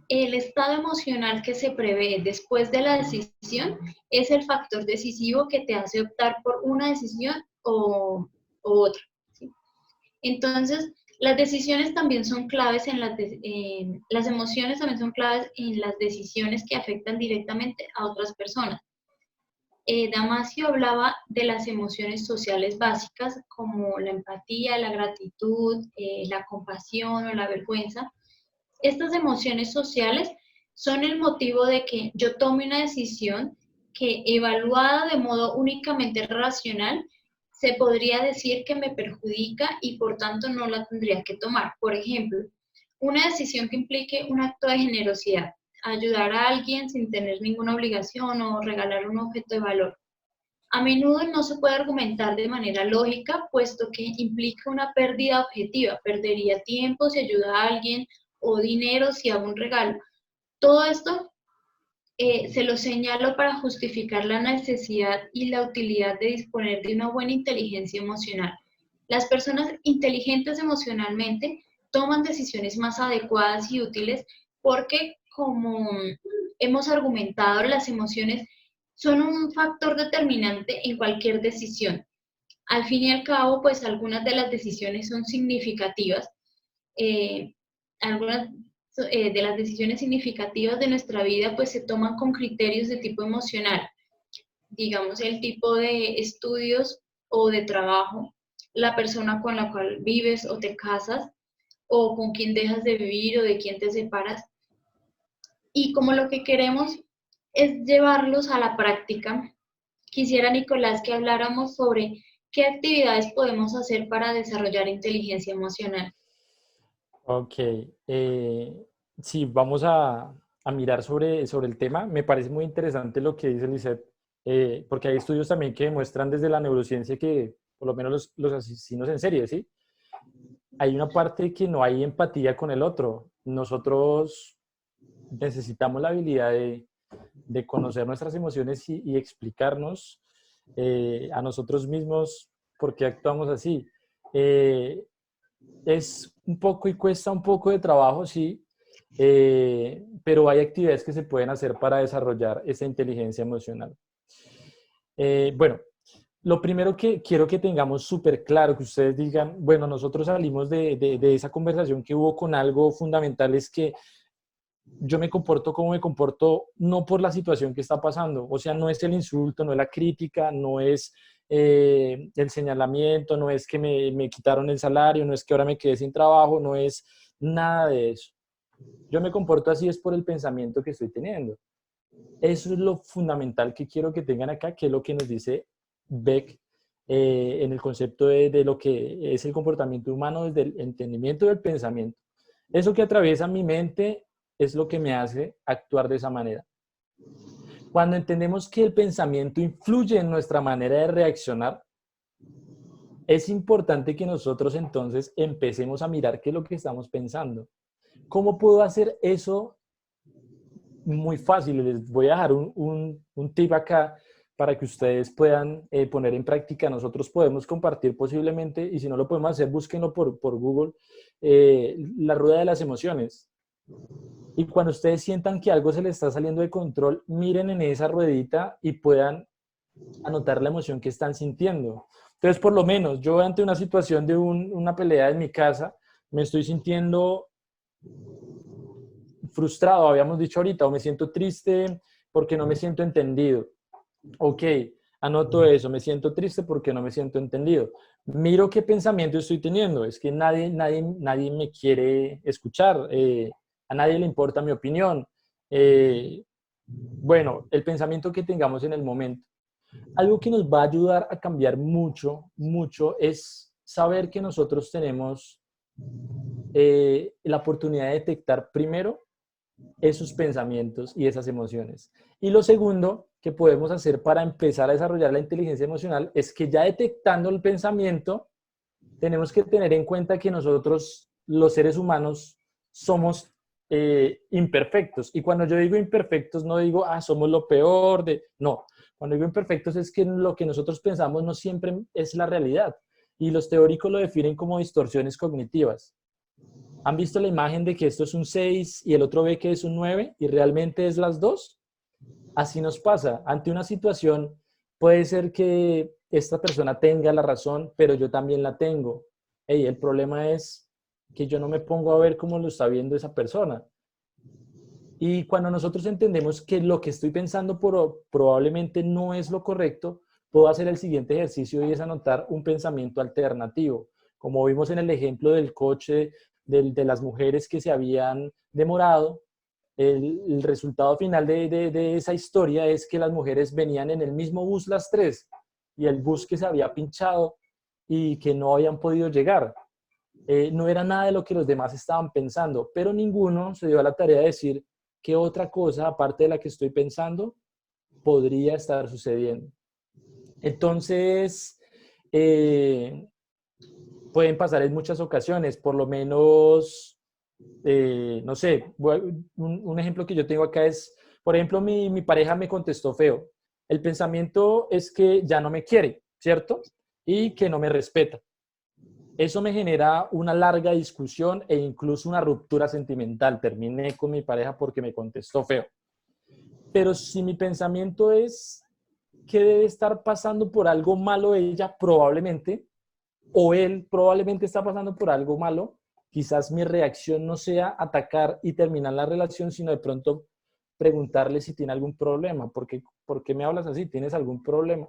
Speaker 1: el estado emocional que se prevé después de la decisión es el factor decisivo que te hace optar por una decisión o otra, ¿sí? Entonces, las decisiones también son claves las emociones también son claves en las decisiones que afectan directamente a otras personas. Damasio hablaba de las emociones sociales básicas como la empatía, la gratitud, la compasión o la vergüenza. Estas emociones sociales son el motivo de que yo tome una decisión que, evaluada de modo únicamente racional, se podría decir que me perjudica y por tanto no la tendría que tomar. Por ejemplo, una decisión que implique un acto de generosidad, ayudar a alguien sin tener ninguna obligación o regalar un objeto de valor. A menudo no se puede argumentar de manera lógica, puesto que implica una pérdida objetiva. Perdería tiempo si ayuda a alguien o dinero si hago un regalo. Todo esto se lo señalo para justificar la necesidad y la utilidad de disponer de una buena inteligencia emocional. Las personas inteligentes emocionalmente toman decisiones más adecuadas y útiles porque, como hemos argumentado, las emociones son un factor determinante en cualquier decisión. Al fin y al cabo, pues algunas de las decisiones son significativas. Algunas de las decisiones significativas de nuestra vida pues se toman con criterios de tipo emocional, digamos el tipo de estudios o de trabajo, la persona con la cual vives o te casas, o con quién dejas de vivir o de quién te separas. Y como lo que queremos es llevarlos a la práctica, quisiera, Nicolás, que habláramos sobre qué actividades podemos hacer para desarrollar inteligencia emocional.
Speaker 3: Ok, sí, vamos a mirar sobre el tema. Me parece muy interesante lo que dice Lisette, porque hay estudios también que demuestran desde la neurociencia que, por lo menos los asesinos en serie, ¿sí? Hay una parte que no hay empatía con el otro. Nosotros necesitamos la habilidad de conocer nuestras emociones y explicarnos a nosotros mismos por qué actuamos así. Es un poco y cuesta un poco de trabajo, sí, pero hay actividades que se pueden hacer para desarrollar esa inteligencia emocional. Bueno, lo primero que quiero que tengamos súper claro, que ustedes digan, bueno, nosotros salimos de esa conversación que hubo con algo fundamental, es que yo me comporto como me comporto, no por la situación que está pasando. O sea, no es el insulto, no es la crítica, no es el señalamiento, no es que me quitaron el salario, no es que ahora me quedé sin trabajo, no es nada de eso. Yo me comporto así es por el pensamiento que estoy teniendo. Eso es lo fundamental que quiero que tengan acá, que es lo que nos dice Beck en el concepto de lo que es el comportamiento humano desde el entendimiento del pensamiento. Eso que atraviesa mi mente es lo que me hace actuar de esa manera. Cuando entendemos que el pensamiento influye en nuestra manera de reaccionar, es importante que nosotros entonces empecemos a mirar qué es lo que estamos pensando. ¿Cómo puedo hacer eso? Muy fácil. Les voy a dejar un tip acá para que ustedes puedan poner en práctica. Nosotros podemos compartir posiblemente, y si no lo podemos hacer, búsquenlo por Google, la rueda de las emociones. Y cuando ustedes sientan que algo se les está saliendo de control, miren en esa ruedita y puedan anotar la emoción que están sintiendo. Entonces, por lo menos, yo ante una situación de una pelea en mi casa, me estoy sintiendo frustrado, habíamos dicho ahorita, o me siento triste porque no me siento entendido. Ok, anoto eso, me siento triste porque no me siento entendido. Miro qué pensamiento estoy teniendo, es que nadie me quiere escuchar, a nadie le importa mi opinión. Bueno, el pensamiento que tengamos en el momento. Algo que nos va a ayudar a cambiar mucho, mucho, es saber que nosotros tenemos la oportunidad de detectar primero esos pensamientos y esas emociones. Y lo segundo que podemos hacer para empezar a desarrollar la inteligencia emocional es que ya detectando el pensamiento, tenemos que tener en cuenta que nosotros, los seres humanos, somos imperfectos. Y cuando yo digo imperfectos, no digo, somos lo peor de... No, cuando digo imperfectos es que lo que nosotros pensamos no siempre es la realidad. Y los teóricos lo definen como distorsiones cognitivas. ¿Han visto la imagen de que esto es un 6 y el otro ve que es un 9 y realmente es las dos? Así nos pasa. Ante una situación puede ser que esta persona tenga la razón, pero yo también la tengo. Hey, el problema es que yo no me pongo a ver cómo lo está viendo esa persona. Y cuando nosotros entendemos que lo que estoy pensando probablemente no es lo correcto, puedo hacer el siguiente ejercicio y es anotar un pensamiento alternativo. Como vimos en el ejemplo del coche de las mujeres que se habían demorado, el resultado final de esa historia es que las mujeres venían en el mismo bus las tres y el bus que se había pinchado y que no habían podido llegar. No era nada de lo que los demás estaban pensando, pero ninguno se dio a la tarea de decir qué otra cosa, aparte de la que estoy pensando, podría estar sucediendo. Entonces, pueden pasar en muchas ocasiones, por lo menos, no sé, un ejemplo que yo tengo acá es, por ejemplo, mi pareja me contestó feo. El pensamiento es que ya no me quiere, ¿cierto? Y que no me respeta. Eso me genera una larga discusión e incluso una ruptura sentimental. Terminé con mi pareja porque me contestó feo. Pero si mi pensamiento es que debe estar pasando por algo malo ella, probablemente, o él probablemente está pasando por algo malo, quizás mi reacción no sea atacar y terminar la relación, sino de pronto preguntarle si tiene algún problema. ¿Por qué me hablas así? ¿Tienes algún problema?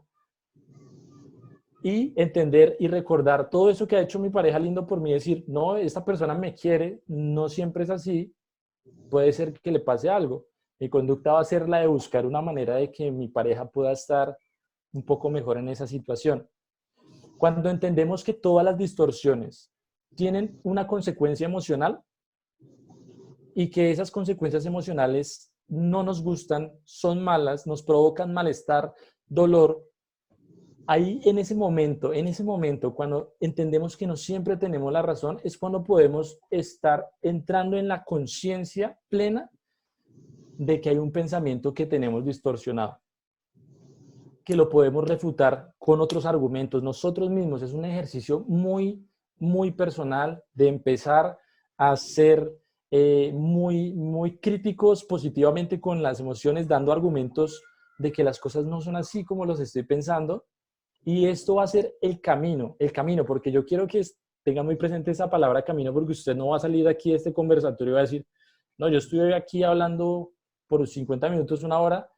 Speaker 3: Y entender y recordar todo eso que ha hecho mi pareja lindo por mí, decir, no, esta persona me quiere, no siempre es así, puede ser que le pase algo. Mi conducta va a ser la de buscar una manera de que mi pareja pueda estar un poco mejor en esa situación. Cuando entendemos que todas las distorsiones tienen una consecuencia emocional y que esas consecuencias emocionales no nos gustan, son malas, nos provocan malestar, dolor, ahí en ese momento, cuando entendemos que no siempre tenemos la razón, es cuando podemos estar entrando en la conciencia plena de que hay un pensamiento que tenemos distorsionado, que lo podemos refutar con otros argumentos nosotros mismos. Es un ejercicio muy, muy personal de empezar a hacer muy críticos positivamente con las emociones, dando argumentos de que las cosas no son así como los estoy pensando. Y esto va a ser el camino, porque yo quiero que tenga muy presente esa palabra camino, porque usted no va a salir aquí de este conversatorio y va a decir, no, yo estoy aquí hablando por 50 minutos, una hora,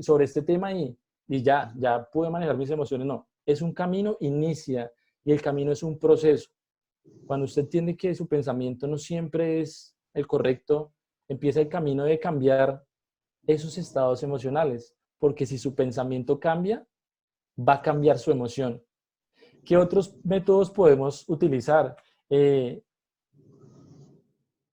Speaker 3: sobre este tema y ya pude manejar mis emociones. No, es un camino, inicia, y el camino es un proceso. Cuando usted entiende que su pensamiento no siempre es el correcto, empieza el camino de cambiar esos estados emocionales, porque si su pensamiento cambia, va a cambiar su emoción. ¿Qué otros métodos podemos utilizar?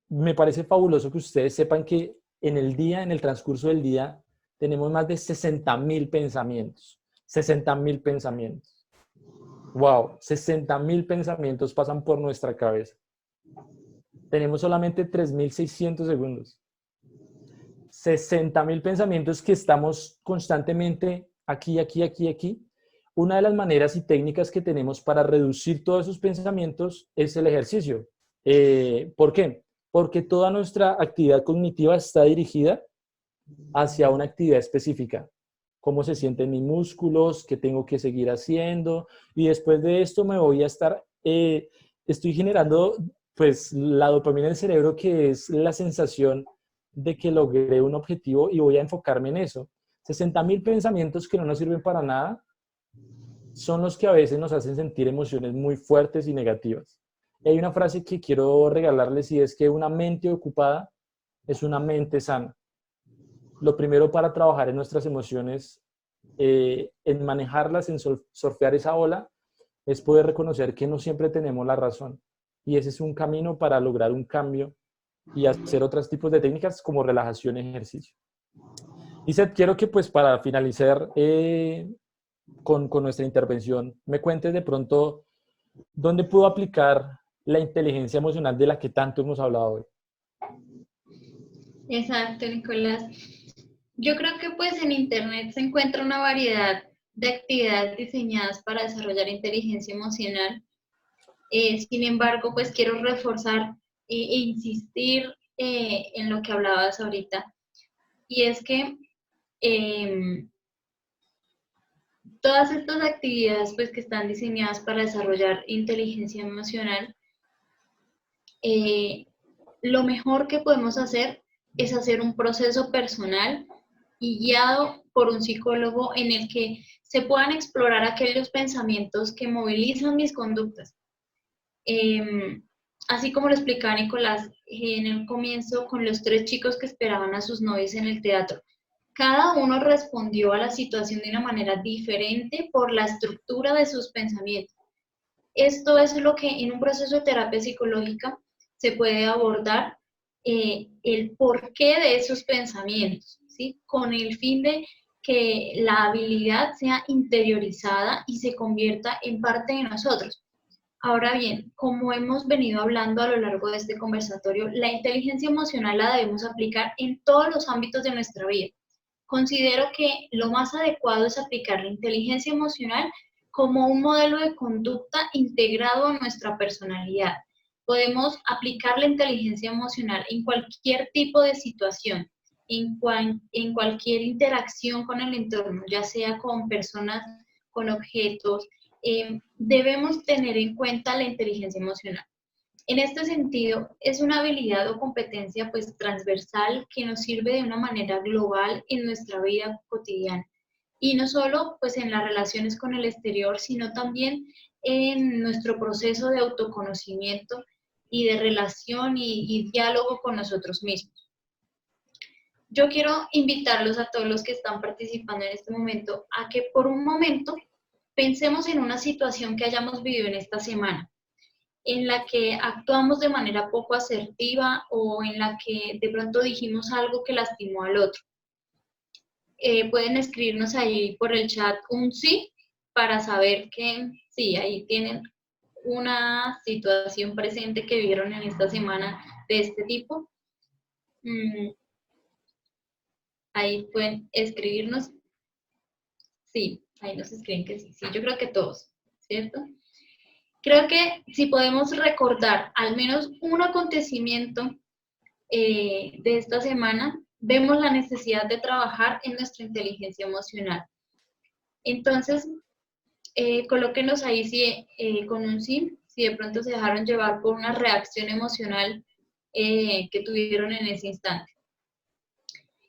Speaker 3: Me parece fabuloso que ustedes sepan que en el día, en el transcurso del día, tenemos más de 60.000 pensamientos. 60.000 pensamientos. Wow, 60.000 pensamientos pasan por nuestra cabeza. Tenemos solamente 3.600 segundos. 60.000 pensamientos que estamos constantemente aquí, aquí, aquí, aquí. Una de las maneras y técnicas que tenemos para reducir todos esos pensamientos es el ejercicio. ¿Por qué? Porque toda nuestra actividad cognitiva está dirigida hacia una actividad específica. Cómo se sienten mis músculos, qué tengo que seguir haciendo. Y después de esto me voy a estoy generando pues la dopamina en el cerebro, que es la sensación de que logré un objetivo y voy a enfocarme en eso. 60.000 pensamientos que no nos sirven para nada son los que a veces nos hacen sentir emociones muy fuertes y negativas. Y hay una frase que quiero regalarles y es que una mente ocupada es una mente sana. Lo primero para trabajar en nuestras emociones, en manejarlas, en surfear esa ola, es poder reconocer que no siempre tenemos la razón. Y ese es un camino para lograr un cambio y hacer otros tipos de técnicas como relajación y ejercicio. Lizeth, quiero que pues para finalizar con nuestra intervención, me cuentes de pronto dónde puedo aplicar la inteligencia emocional de la que tanto hemos hablado hoy.
Speaker 1: Exacto, Nicolás. Yo creo que pues en Internet se encuentra una variedad de actividades diseñadas para desarrollar inteligencia emocional. Sin embargo, pues quiero reforzar e insistir en lo que hablabas ahorita. Y es que todas estas actividades pues que están diseñadas para desarrollar inteligencia emocional, lo mejor que podemos hacer es hacer un proceso personal y guiado por un psicólogo en el que se puedan explorar aquellos pensamientos que movilizan mis conductas. Así como lo explicaba Nicolás en el comienzo con los 3 chicos que esperaban a sus novios en el teatro. Cada uno respondió a la situación de una manera diferente por la estructura de sus pensamientos. Esto es lo que en un proceso de terapia psicológica se puede abordar, el porqué de esos pensamientos, ¿sí? Con el fin de que la habilidad sea interiorizada y se convierta en parte de nosotros. Ahora bien, como hemos venido hablando a lo largo de este conversatorio, la inteligencia emocional la debemos aplicar en todos los ámbitos de nuestra vida. Considero que lo más adecuado es aplicar la inteligencia emocional como un modelo de conducta integrado a nuestra personalidad. Podemos aplicar la inteligencia emocional en cualquier tipo de situación, en cualquier interacción con el entorno, ya sea con personas, con objetos. Debemos tener en cuenta la inteligencia emocional. En este sentido, es una habilidad o competencia pues transversal que nos sirve de una manera global en nuestra vida cotidiana. Y no solo pues en las relaciones con el exterior, sino también en nuestro proceso de autoconocimiento y de relación y diálogo con nosotros mismos. Yo quiero invitarlos a todos los que están participando en este momento a que por un momento pensemos en una situación que hayamos vivido en esta semana, en la que actuamos de manera poco asertiva o en la que de pronto dijimos algo que lastimó al otro. Pueden escribirnos ahí por el chat un sí para saber que sí, ahí tienen una situación presente que vieron en esta semana de este tipo. Ahí pueden escribirnos. Sí, ahí nos escriben que sí. Sí, yo creo que todos, ¿cierto? Creo que si podemos recordar al menos un acontecimiento de esta semana, vemos la necesidad de trabajar en nuestra inteligencia emocional. Entonces, colóquenos ahí con un sí, si de pronto se dejaron llevar por una reacción emocional que tuvieron en ese instante.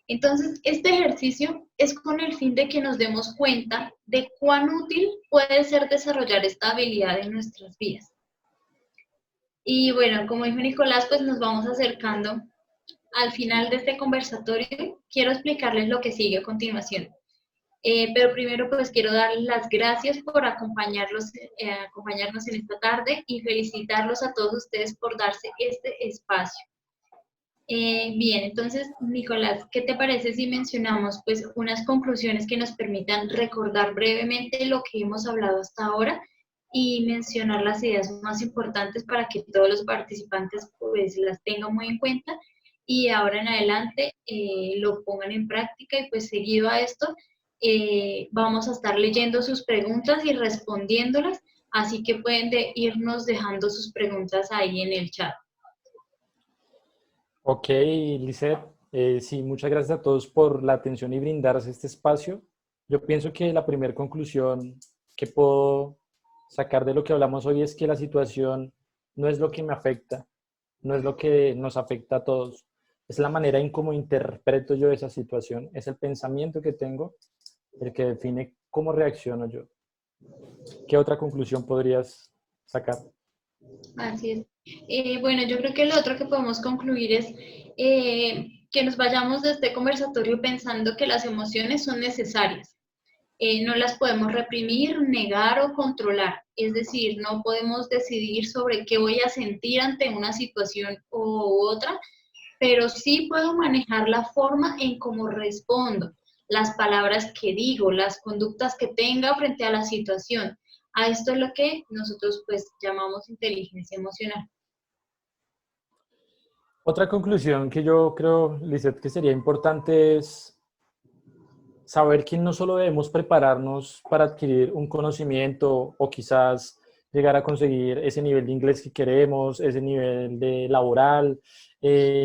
Speaker 1: Entonces, este ejercicio es con el fin de que nos demos cuenta de cuán útil puede ser desarrollar esta habilidad en nuestras vidas. Y bueno, como dijo Nicolás, pues nos vamos acercando al final de este conversatorio. Quiero explicarles lo que sigue a continuación. Pero primero pues quiero darles las gracias por acompañarnos en esta tarde y felicitarlos a todos ustedes por darse este espacio. Bien, entonces, Nicolás, ¿qué te parece si mencionamos pues unas conclusiones que nos permitan recordar brevemente lo que hemos hablado hasta ahora y mencionar las ideas más importantes para que todos los participantes pues las tengan muy en cuenta y ahora en adelante lo pongan en práctica y pues seguido a esto vamos a estar leyendo sus preguntas y respondiéndolas, así que pueden irnos dejando sus preguntas ahí en el chat.
Speaker 3: Ok, Lisette, sí, muchas gracias a todos por la atención y brindarse este espacio. Yo pienso que la primera conclusión que puedo sacar de lo que hablamos hoy es que la situación no es lo que me afecta, no es lo que nos afecta a todos, es la manera en cómo interpreto yo esa situación, es el pensamiento que tengo el que define cómo reacciono yo. ¿Qué otra conclusión podrías sacar?
Speaker 1: Así es. Bueno, yo creo que lo otro que podemos concluir es que nos vayamos de este conversatorio pensando que las emociones son necesarias. No las podemos reprimir, negar o controlar. Es decir, no podemos decidir sobre qué voy a sentir ante una situación u otra, pero sí puedo manejar la forma en cómo respondo, las palabras que digo, las conductas que tenga frente a la situación. A esto es lo que nosotros pues llamamos inteligencia emocional.
Speaker 3: Otra conclusión que yo creo, Lisette, que sería importante es saber que no solo debemos prepararnos para adquirir un conocimiento o quizás llegar a conseguir ese nivel de inglés que queremos, ese nivel de laboral,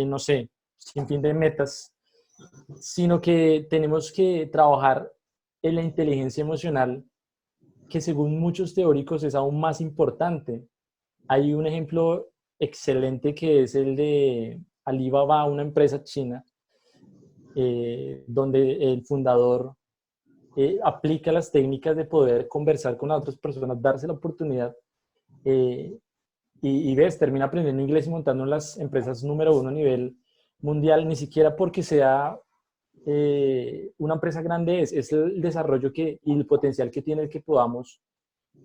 Speaker 3: no sé, sin fin de metas, sino que tenemos que trabajar en la inteligencia emocional, que según muchos teóricos es aún más importante. Hay un ejemplo excelente que es el de Alibaba, una empresa china, donde el fundador aplica las técnicas de poder conversar con las otras personas, darse la oportunidad y ves, termina aprendiendo inglés y montando en las empresas número uno a nivel mundial, ni siquiera porque sea una empresa grande, es el desarrollo y el potencial que tiene el que podamos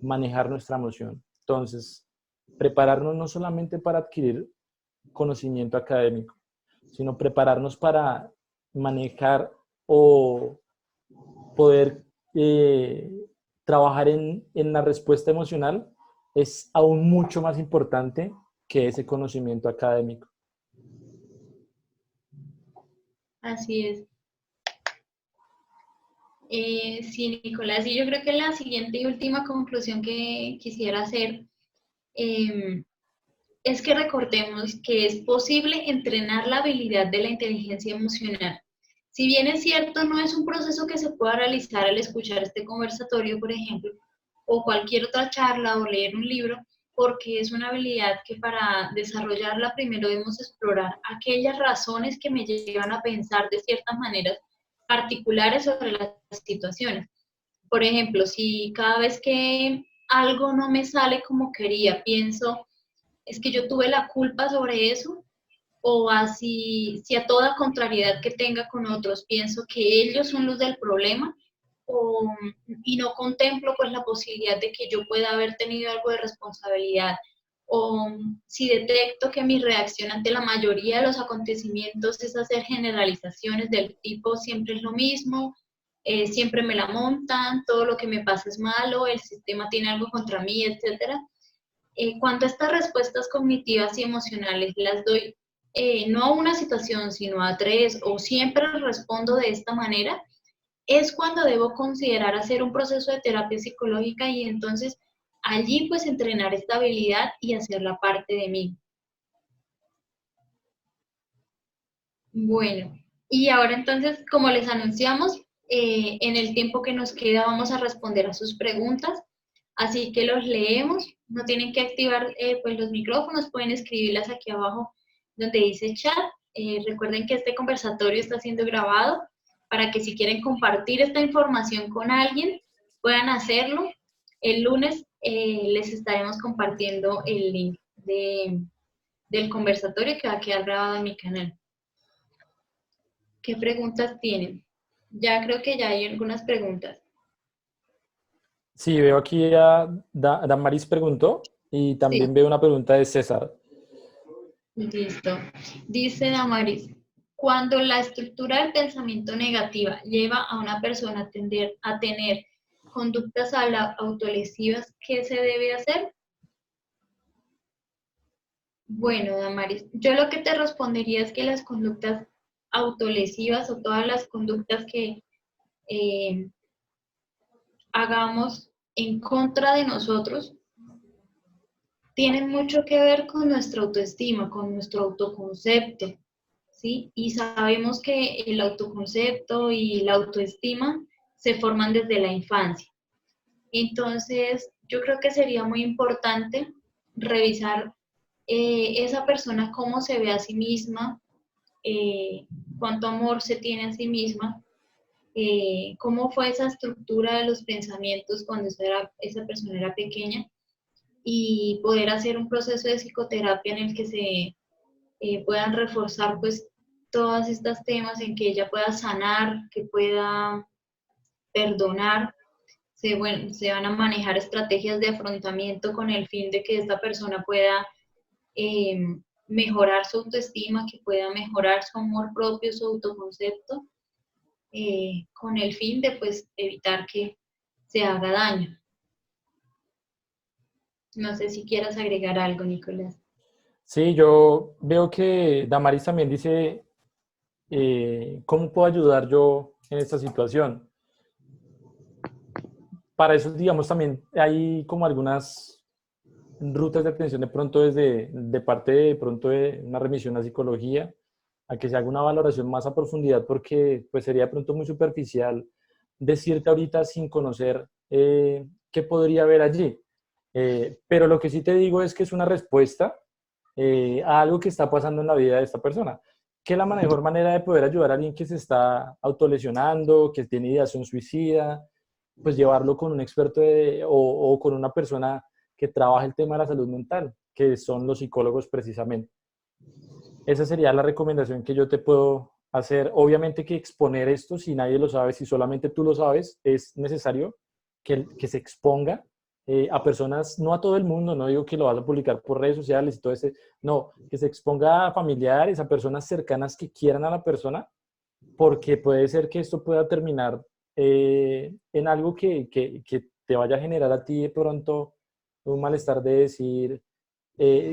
Speaker 3: manejar nuestra emoción. Entonces, prepararnos no solamente para adquirir conocimiento académico, sino prepararnos para manejar o poder trabajar en la respuesta emocional es aún mucho más importante que ese conocimiento académico.
Speaker 1: Así es. Sí, Nicolás, y yo creo que la siguiente y última conclusión que quisiera hacer es que recordemos que es posible entrenar la habilidad de la inteligencia emocional. Si bien es cierto, no es un proceso que se pueda realizar al escuchar este conversatorio, por ejemplo, o cualquier otra charla o leer un libro, porque es una habilidad que para desarrollarla primero debemos explorar aquellas razones que me llevan a pensar de ciertas maneras particulares sobre las situaciones. Por ejemplo, si cada vez que algo no me sale como quería, pienso, es que yo tuve la culpa sobre eso, o así, si a toda contrariedad que tenga con otros pienso que ellos son los del problema, y no contemplo pues la posibilidad de que yo pueda haber tenido algo de responsabilidad, o si detecto que mi reacción ante la mayoría de los acontecimientos es hacer generalizaciones del tipo siempre es lo mismo, siempre me la montan, todo lo que me pasa es malo, el sistema tiene algo contra mí, etcétera. Cuando estas respuestas cognitivas y emocionales las doy no a una situación, sino a tres, o siempre respondo de esta manera, es cuando debo considerar hacer un proceso de terapia psicológica y entonces allí pues entrenar esta habilidad y hacerla parte de mí. Bueno, y ahora entonces, como les anunciamos, en el tiempo que nos queda vamos a responder a sus preguntas, así que los leemos, no tienen que activar pues los micrófonos, pueden escribirlas aquí abajo donde dice chat. Recuerden que este conversatorio está siendo grabado para que si quieren compartir esta información con alguien, puedan hacerlo. El lunes les estaremos compartiendo el link del conversatorio que va a quedar grabado en mi canal. ¿Qué preguntas tienen? Ya creo que ya hay algunas preguntas.
Speaker 3: Sí, veo aquí a Damaris preguntó y
Speaker 1: Sí,
Speaker 3: también veo una pregunta de César.
Speaker 1: listo. Dice Damaris, cuando la estructura del pensamiento negativa lleva a una persona a tener conductas autolesivas, ¿qué se debe hacer? Bueno, Damaris, yo lo que te respondería es que las conductas autolesivas o todas las conductas que eh, hagamos en contra de nosotros tienen mucho que ver con nuestra autoestima, con nuestro autoconcepto, ¿sí? Y sabemos que el autoconcepto y la autoestima se forman desde la infancia. Entonces, yo creo que sería muy importante revisar esa persona cómo se ve a sí misma, eh, cuánto amor se tiene a sí misma, cómo fue esa estructura de los pensamientos cuando esa persona era pequeña y poder hacer un proceso de psicoterapia en el que se puedan reforzar pues todos estos temas, en que ella pueda sanar, que pueda perdonar. Bueno, se van a manejar estrategias de afrontamiento con el fin de que esta persona pueda eh, mejorar su autoestima, que pueda mejorar su amor propio, su autoconcepto, con el fin de pues evitar que se haga daño. No sé si quieras agregar algo, Nicolás.
Speaker 3: Sí, yo veo que Damaris también dice, ¿cómo puedo ayudar yo en esta situación? Para eso, digamos, también hay como algunas rutas de atención de pronto desde de parte de pronto de una remisión a psicología, a que se haga una valoración más a profundidad, porque pues sería de pronto muy superficial decirte ahorita sin conocer qué podría haber allí. Pero lo que sí te digo es que es una respuesta a algo que está pasando en la vida de esta persona. ¿Qué es la mejor manera de poder ayudar a alguien que se está autolesionando, que tiene ideación suicida? Pues llevarlo con un experto o con una persona que trabaja el tema de la salud mental, que son los psicólogos precisamente. Esa sería la recomendación que yo te puedo hacer. Obviamente que exponer esto, si nadie lo sabe, si solamente tú lo sabes, es necesario que se exponga a personas, no a todo el mundo, no digo que lo vas a publicar por redes sociales y todo ese, no, que se exponga a familiares, a personas cercanas que quieran a la persona, porque puede ser que esto pueda terminar en algo que te vaya a generar a ti de pronto un malestar de decir,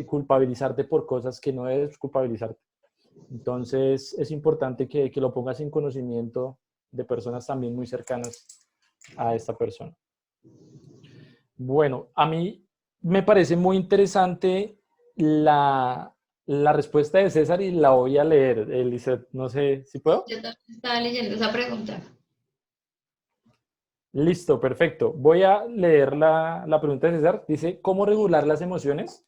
Speaker 3: culpabilizarte por cosas que no debes culpabilizarte. Entonces es importante que lo pongas en conocimiento de personas también muy cercanas a esta persona. Bueno, a mí me parece muy interesante la respuesta de César y la voy a leer, Eliseth. No sé si puedo.
Speaker 1: Yo también estaba leyendo esa pregunta.
Speaker 3: Listo, perfecto. Voy a leer la pregunta de César. Dice, ¿cómo regular las emociones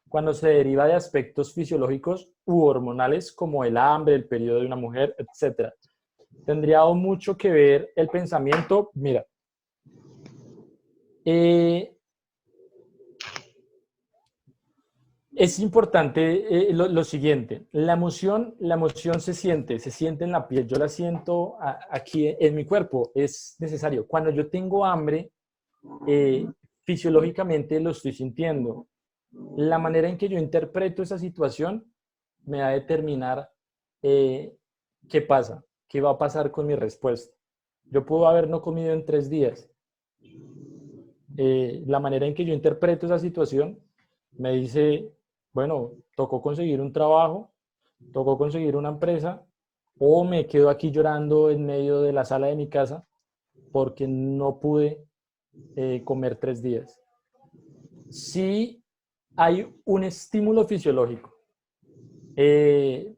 Speaker 3: cuando se deriva de aspectos fisiológicos u hormonales como el hambre, el periodo de una mujer, etcétera? Tendría mucho que ver el pensamiento. Mira, eh, es importante lo siguiente. La emoción se siente en la piel. Yo la siento aquí en mi cuerpo. Es necesario. Cuando yo tengo hambre, fisiológicamente lo estoy sintiendo. La manera en que yo interpreto esa situación me va a determinar qué pasa, qué va a pasar con mi respuesta. Yo puedo haber no comido en 3 días. La manera en que yo interpreto esa situación me dice, bueno, tocó conseguir un trabajo, tocó conseguir una empresa, o me quedo aquí llorando en medio de la sala de mi casa porque no pude comer 3 días. Si hay un estímulo fisiológico, eh,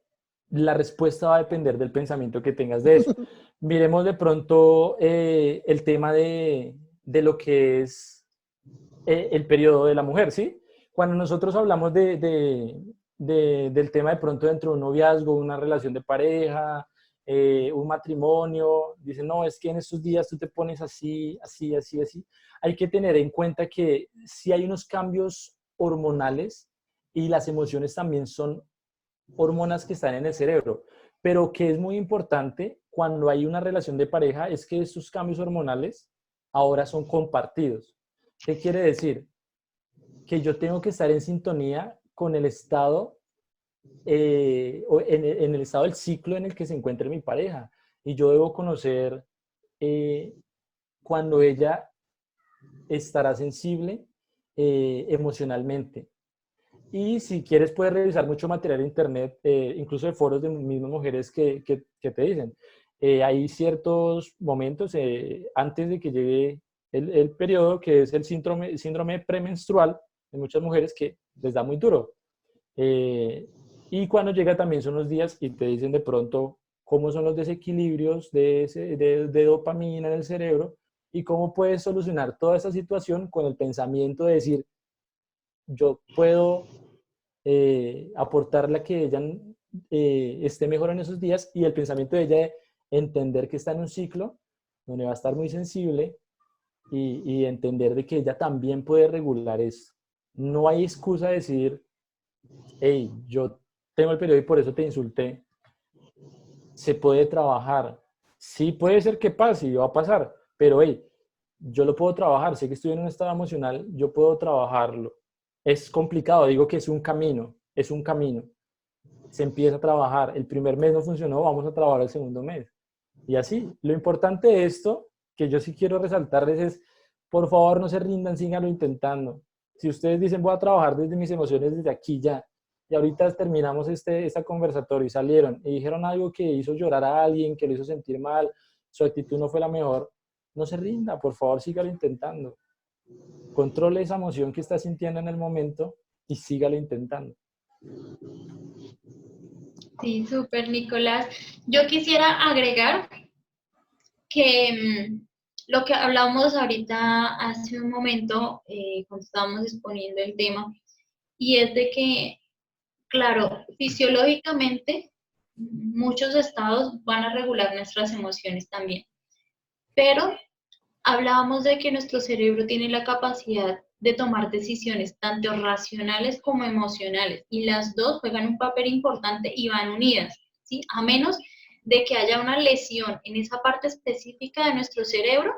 Speaker 3: la respuesta va a depender del pensamiento que tengas de eso. Miremos de pronto el tema de lo que es el periodo de la mujer, ¿sí? Cuando nosotros hablamos del tema de pronto dentro de un noviazgo, una relación de pareja, un matrimonio, dicen, no, es que en estos días tú te pones así, así, así, así. Hay que tener en cuenta que sí hay unos cambios hormonales y las emociones también son hormonas que están en el cerebro, pero que es muy importante cuando hay una relación de pareja es que estos cambios hormonales ahora son compartidos. ¿Qué quiere decir? Que yo tengo que estar en sintonía con el estado, o en el estado del ciclo en el que se encuentre mi pareja. Y yo debo conocer cuando ella estará sensible emocionalmente. Y si quieres, puedes revisar mucho material en internet, incluso de foros de mismas mujeres que te dicen. Hay ciertos momentos antes de que llegue el periodo, que es el síndrome premenstrual de muchas mujeres que les da muy duro. Y cuando llega también son los días y te dicen de pronto cómo son los desequilibrios de dopamina en el cerebro y cómo puedes solucionar toda esa situación con el pensamiento de decir, yo puedo aportarle a que ella esté mejor en esos días y el pensamiento de ella de entender que está en un ciclo donde va a estar muy sensible y entender de que ella también puede regular eso. No hay excusa de decir, hey, yo tengo el periodo y por eso te insulté. Se puede trabajar. Sí puede ser que pase y va a pasar, pero hey, yo lo puedo trabajar. Sé que estoy en un estado emocional, yo puedo trabajarlo. Es complicado, digo que es un camino, es un camino. Se empieza a trabajar. El primer mes no funcionó, vamos a trabajar el segundo mes. Y así, lo importante de esto, que yo sí quiero resaltarles es, por favor, no se rindan, síganlo intentando. Si ustedes dicen, voy a trabajar desde mis emociones desde aquí ya, y ahorita terminamos esta conversatorio y salieron y dijeron algo que hizo llorar a alguien, que lo hizo sentir mal, su actitud no fue la mejor, no se rinda, por favor, sígalo intentando. Controle esa emoción que está sintiendo en el momento y sígalo intentando.
Speaker 1: Sí, súper, Nicolás. Yo quisiera agregar que lo que hablábamos ahorita hace un momento, cuando estábamos exponiendo el tema, y es de que, claro, fisiológicamente muchos estados van a regular nuestras emociones también, pero hablábamos de que nuestro cerebro tiene la capacidad de tomar decisiones tanto racionales como emocionales y las dos juegan un papel importante y van unidas, ¿sí? A menos de que haya una lesión en esa parte específica de nuestro cerebro,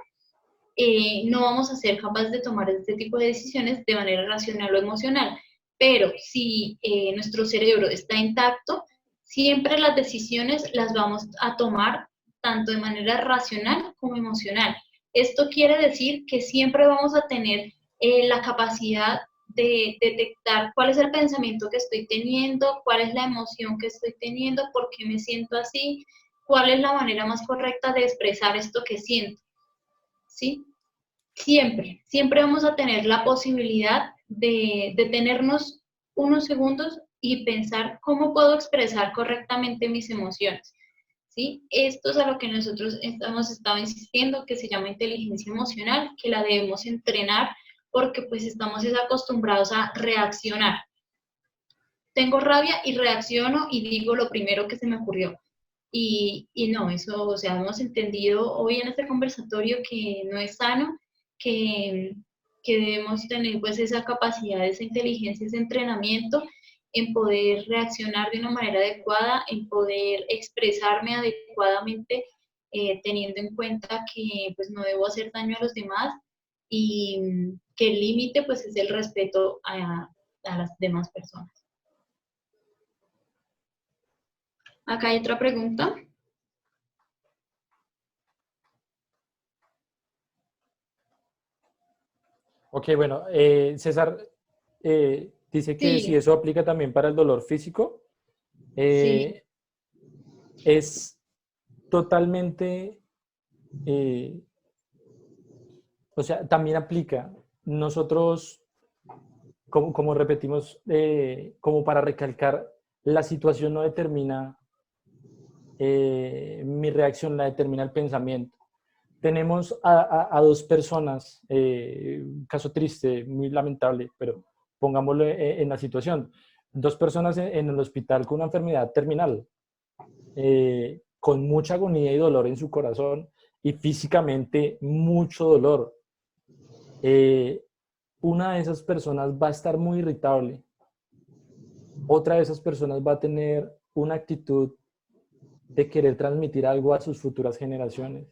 Speaker 1: no vamos a ser capaces de tomar este tipo de decisiones de manera racional o emocional. Pero si nuestro cerebro está intacto, siempre las decisiones las vamos a tomar tanto de manera racional como emocional. Esto quiere decir que siempre vamos a tener la capacidad de detectar cuál es el pensamiento que estoy teniendo, cuál es la emoción que estoy teniendo, por qué me siento así, cuál es la manera más correcta de expresar esto que siento. ¿Sí? Siempre, siempre vamos a tener la posibilidad de detenernos unos segundos y pensar cómo puedo expresar correctamente mis emociones. ¿Sí? Esto es a lo que nosotros hemos estado insistiendo, que se llama inteligencia emocional, que la debemos entrenar porque pues estamos acostumbrados a reaccionar. Tengo rabia y reacciono y digo lo primero que se me ocurrió. Y no, eso, o sea, hemos entendido hoy en este conversatorio que no es sano, que, que debemos tener pues esa capacidad, esa inteligencia, ese entrenamiento en poder reaccionar de una manera adecuada, en poder expresarme adecuadamente, teniendo en cuenta que pues no debo hacer daño a los demás y que el límite pues es el respeto a las demás personas. Acá hay otra pregunta.
Speaker 3: Ok, bueno, César dice que si
Speaker 1: Sí,
Speaker 3: eso aplica también para el dolor físico,
Speaker 1: sí.
Speaker 3: eh, es totalmente, eh, o sea, también aplica. Nosotros, como repetimos, como para recalcar, la situación no determina mi reacción la determina el pensamiento. Tenemos a dos personas, un caso triste, muy lamentable, pero pongámoslo en la situación. Dos personas en el hospital con una enfermedad terminal, con mucha agonía y dolor en su corazón y físicamente mucho dolor. Una de esas personas va a estar muy irritable. Otra de esas personas va a tener una actitud de querer transmitir algo a sus futuras generaciones.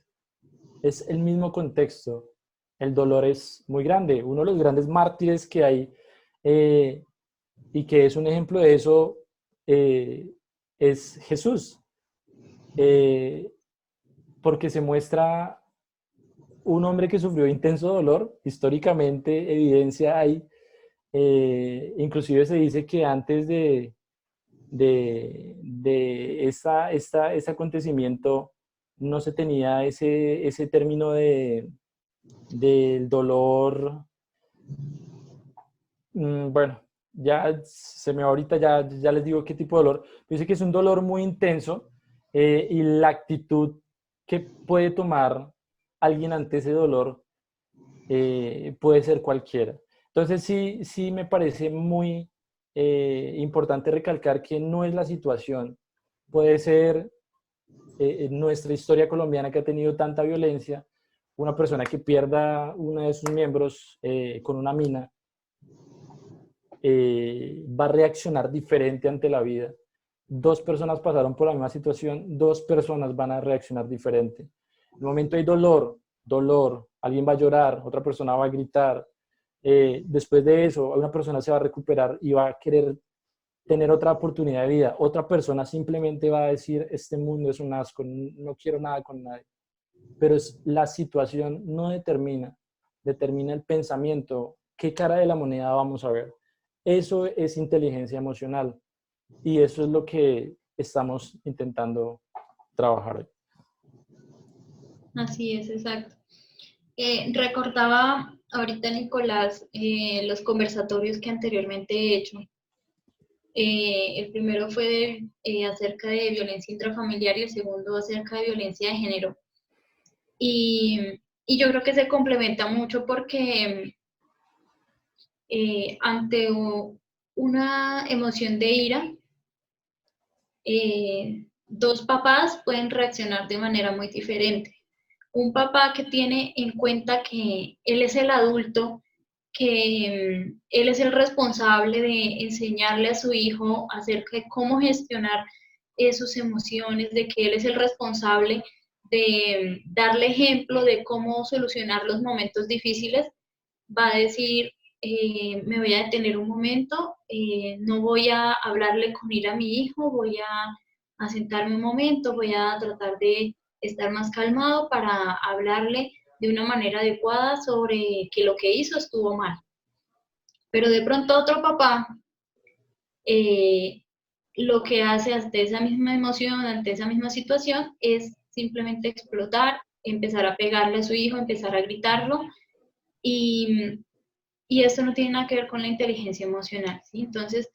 Speaker 3: Es el mismo contexto. El dolor es muy grande. Uno de los grandes mártires que hay y que es un ejemplo de eso es Jesús. Porque se muestra un hombre que sufrió intenso dolor. Históricamente evidencia hay. Inclusive se dice que antes de ese acontecimiento no se tenía ese término del dolor. Bueno, ya se me va ahorita, ya les digo qué tipo de dolor. Dice que es un dolor muy intenso y la actitud que puede tomar alguien ante ese dolor puede ser cualquiera. Entonces sí me parece muy importante recalcar que no es la situación. Puede ser nuestra historia colombiana que ha tenido tanta violencia, una persona que pierda uno de sus miembros con una mina, va a reaccionar diferente ante la vida. Dos personas pasaron por la misma situación, dos personas van a reaccionar diferente. En el momento hay dolor, alguien va a llorar, otra persona va a gritar. Después de eso, una persona se va a recuperar y va a querer tener otra oportunidad de vida. Otra persona simplemente va a decir, este mundo es un asco, no quiero nada con nadie. Pero la situación no determina el pensamiento, qué cara de la moneda vamos a ver. Eso es inteligencia emocional y eso es lo que estamos intentando trabajar hoy.
Speaker 1: Así es, exacto. Recordaba ahorita, Nicolás, los conversatorios que anteriormente he hecho. El primero fue acerca de violencia intrafamiliar y el segundo acerca de violencia de género. Y, y yo creo que se complementa mucho porque ante una emoción de ira, dos papás pueden reaccionar de manera muy diferente. Un papá que tiene en cuenta que él es el adulto, que él es el responsable de enseñarle a su hijo acerca de cómo gestionar sus emociones, de que él es el responsable de darle ejemplo de cómo solucionar los momentos difíciles, va a decir, me voy a detener un momento, no voy a hablarle con ira a mi hijo, voy a sentarme un momento, voy a tratar de estar más calmado para hablarle de una manera adecuada sobre que lo que hizo estuvo mal. Pero de pronto otro papá lo que hace ante esa misma emoción, ante esa misma situación, es simplemente explotar, empezar a pegarle a su hijo, empezar a gritarlo y esto no tiene nada que ver con la inteligencia emocional, ¿sí? Entonces,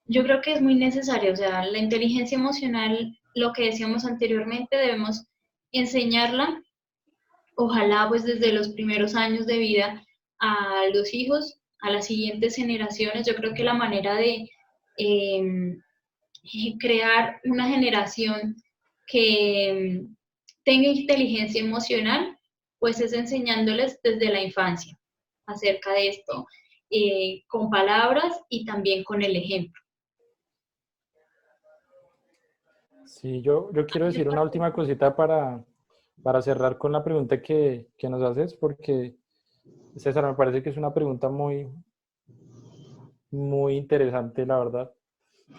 Speaker 1: yo creo que es muy necesario, o sea, la inteligencia emocional, lo que decíamos anteriormente, debemos enseñarla, ojalá pues desde los primeros años de vida a los hijos, a las siguientes generaciones. Yo creo que la manera de crear una generación que tenga inteligencia emocional, pues es enseñándoles desde la infancia acerca de esto, con palabras y también con el ejemplo.
Speaker 3: Sí, yo quiero decir una última cosita para cerrar con la pregunta que nos haces, porque César, me parece que es una pregunta muy, muy interesante, la verdad.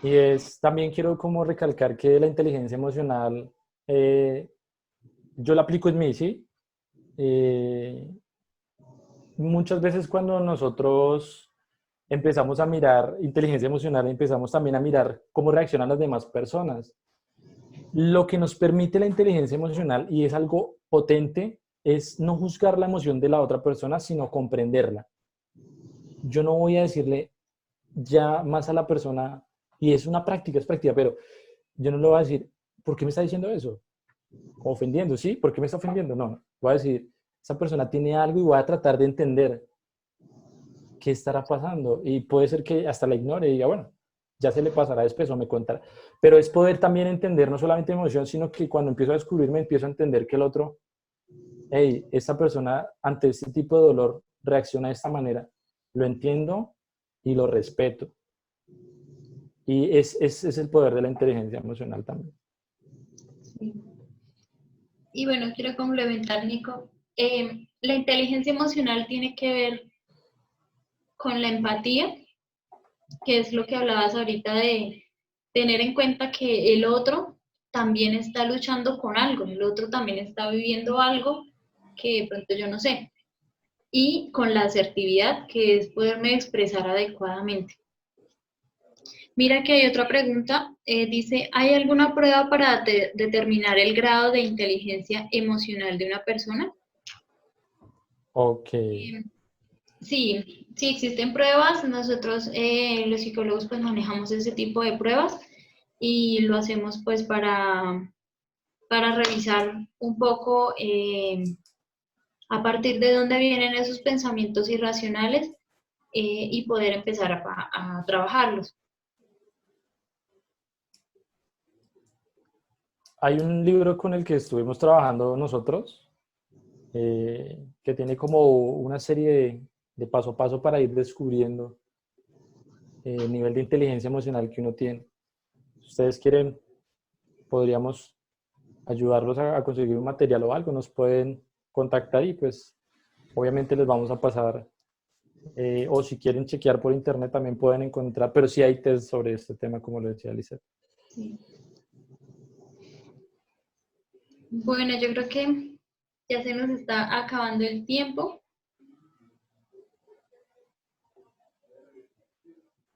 Speaker 3: Y también quiero como recalcar que la inteligencia emocional, yo la aplico en mí, ¿sí? Muchas veces cuando nosotros empezamos a mirar inteligencia emocional, empezamos también a mirar cómo reaccionan las demás personas. Lo que nos permite la inteligencia emocional, y es algo potente, es no juzgar la emoción de la otra persona, sino comprenderla. Yo no voy a decirle ya más a la persona, y es práctica, pero yo no le voy a decir, ¿por qué me está diciendo eso? Ofendiendo, ¿sí? ¿Por qué me está ofendiendo? No, voy a decir, esa persona tiene algo y voy a tratar de entender qué estará pasando. Y puede ser que hasta la ignore y diga, bueno, ya se le pasará después o me contará. Pero es poder también entender no solamente emoción, sino que cuando empiezo a descubrirme, empiezo a entender que el otro, hey, esta persona ante este tipo de dolor reacciona de esta manera. Lo entiendo y lo respeto. Y es el poder de la inteligencia emocional también.
Speaker 1: Sí. Y bueno, quiero complementar, Nico. La inteligencia emocional tiene que ver con la empatía, que es lo que hablabas ahorita de tener en cuenta que el otro también está luchando con algo, el otro también está viviendo algo que de pronto yo no sé. Y con la asertividad, que es poderme expresar adecuadamente. Mira que hay otra pregunta, dice, ¿hay alguna prueba para determinar el grado de inteligencia emocional de una persona?
Speaker 3: Ok.
Speaker 1: Sí, existen pruebas. Nosotros, los psicólogos, pues manejamos ese tipo de pruebas y lo hacemos pues para revisar un poco a partir de dónde vienen esos pensamientos irracionales y poder empezar a trabajarlos.
Speaker 3: Hay un libro con el que estuvimos trabajando nosotros, que tiene como una serie de paso a paso para ir descubriendo el nivel de inteligencia emocional que uno tiene. Si ustedes quieren, podríamos ayudarlos a conseguir un material o algo, nos pueden contactar y pues obviamente les vamos a pasar, o si quieren chequear por internet también pueden encontrar, pero sí hay test sobre este tema, como lo decía Lizeth.
Speaker 1: Sí. Bueno, yo creo que ya se nos está acabando el tiempo.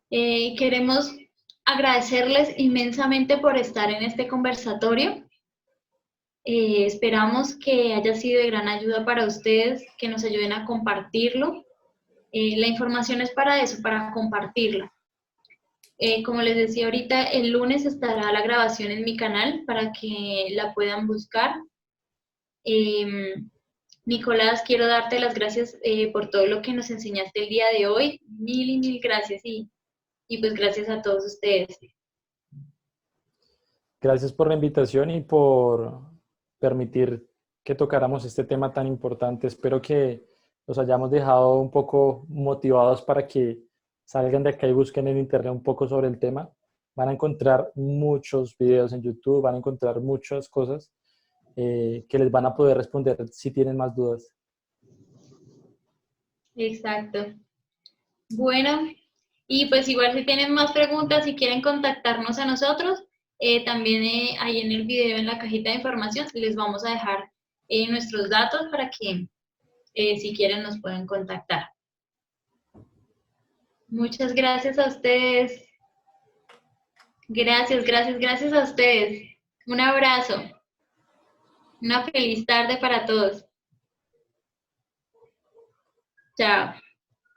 Speaker 1: Queremos agradecerles inmensamente por estar en este conversatorio. Esperamos que haya sido de gran ayuda para ustedes, que nos ayuden a compartirlo. La información es para eso, para compartirla. Como les decía ahorita, el lunes estará la grabación en mi canal para que la puedan buscar. Nicolás, quiero darte las gracias por todo lo que nos enseñaste el día de hoy. Mil y mil gracias y pues gracias a todos ustedes.
Speaker 3: Gracias por la invitación y por permitir que tocáramos este tema tan importante. Espero que los hayamos dejado un poco motivados para que salgan de acá y busquen en internet un poco sobre el tema. Van a encontrar muchos videos en YouTube, van a encontrar muchas cosas que les van a poder responder si tienen más dudas.
Speaker 1: Exacto. Bueno, y pues igual si tienen más preguntas, si quieren contactarnos a nosotros, también ahí en el video, en la cajita de información, les vamos a dejar nuestros datos para que si quieren nos puedan contactar. Muchas gracias a ustedes. Gracias a ustedes. Un abrazo. Una feliz tarde para todos. Chao.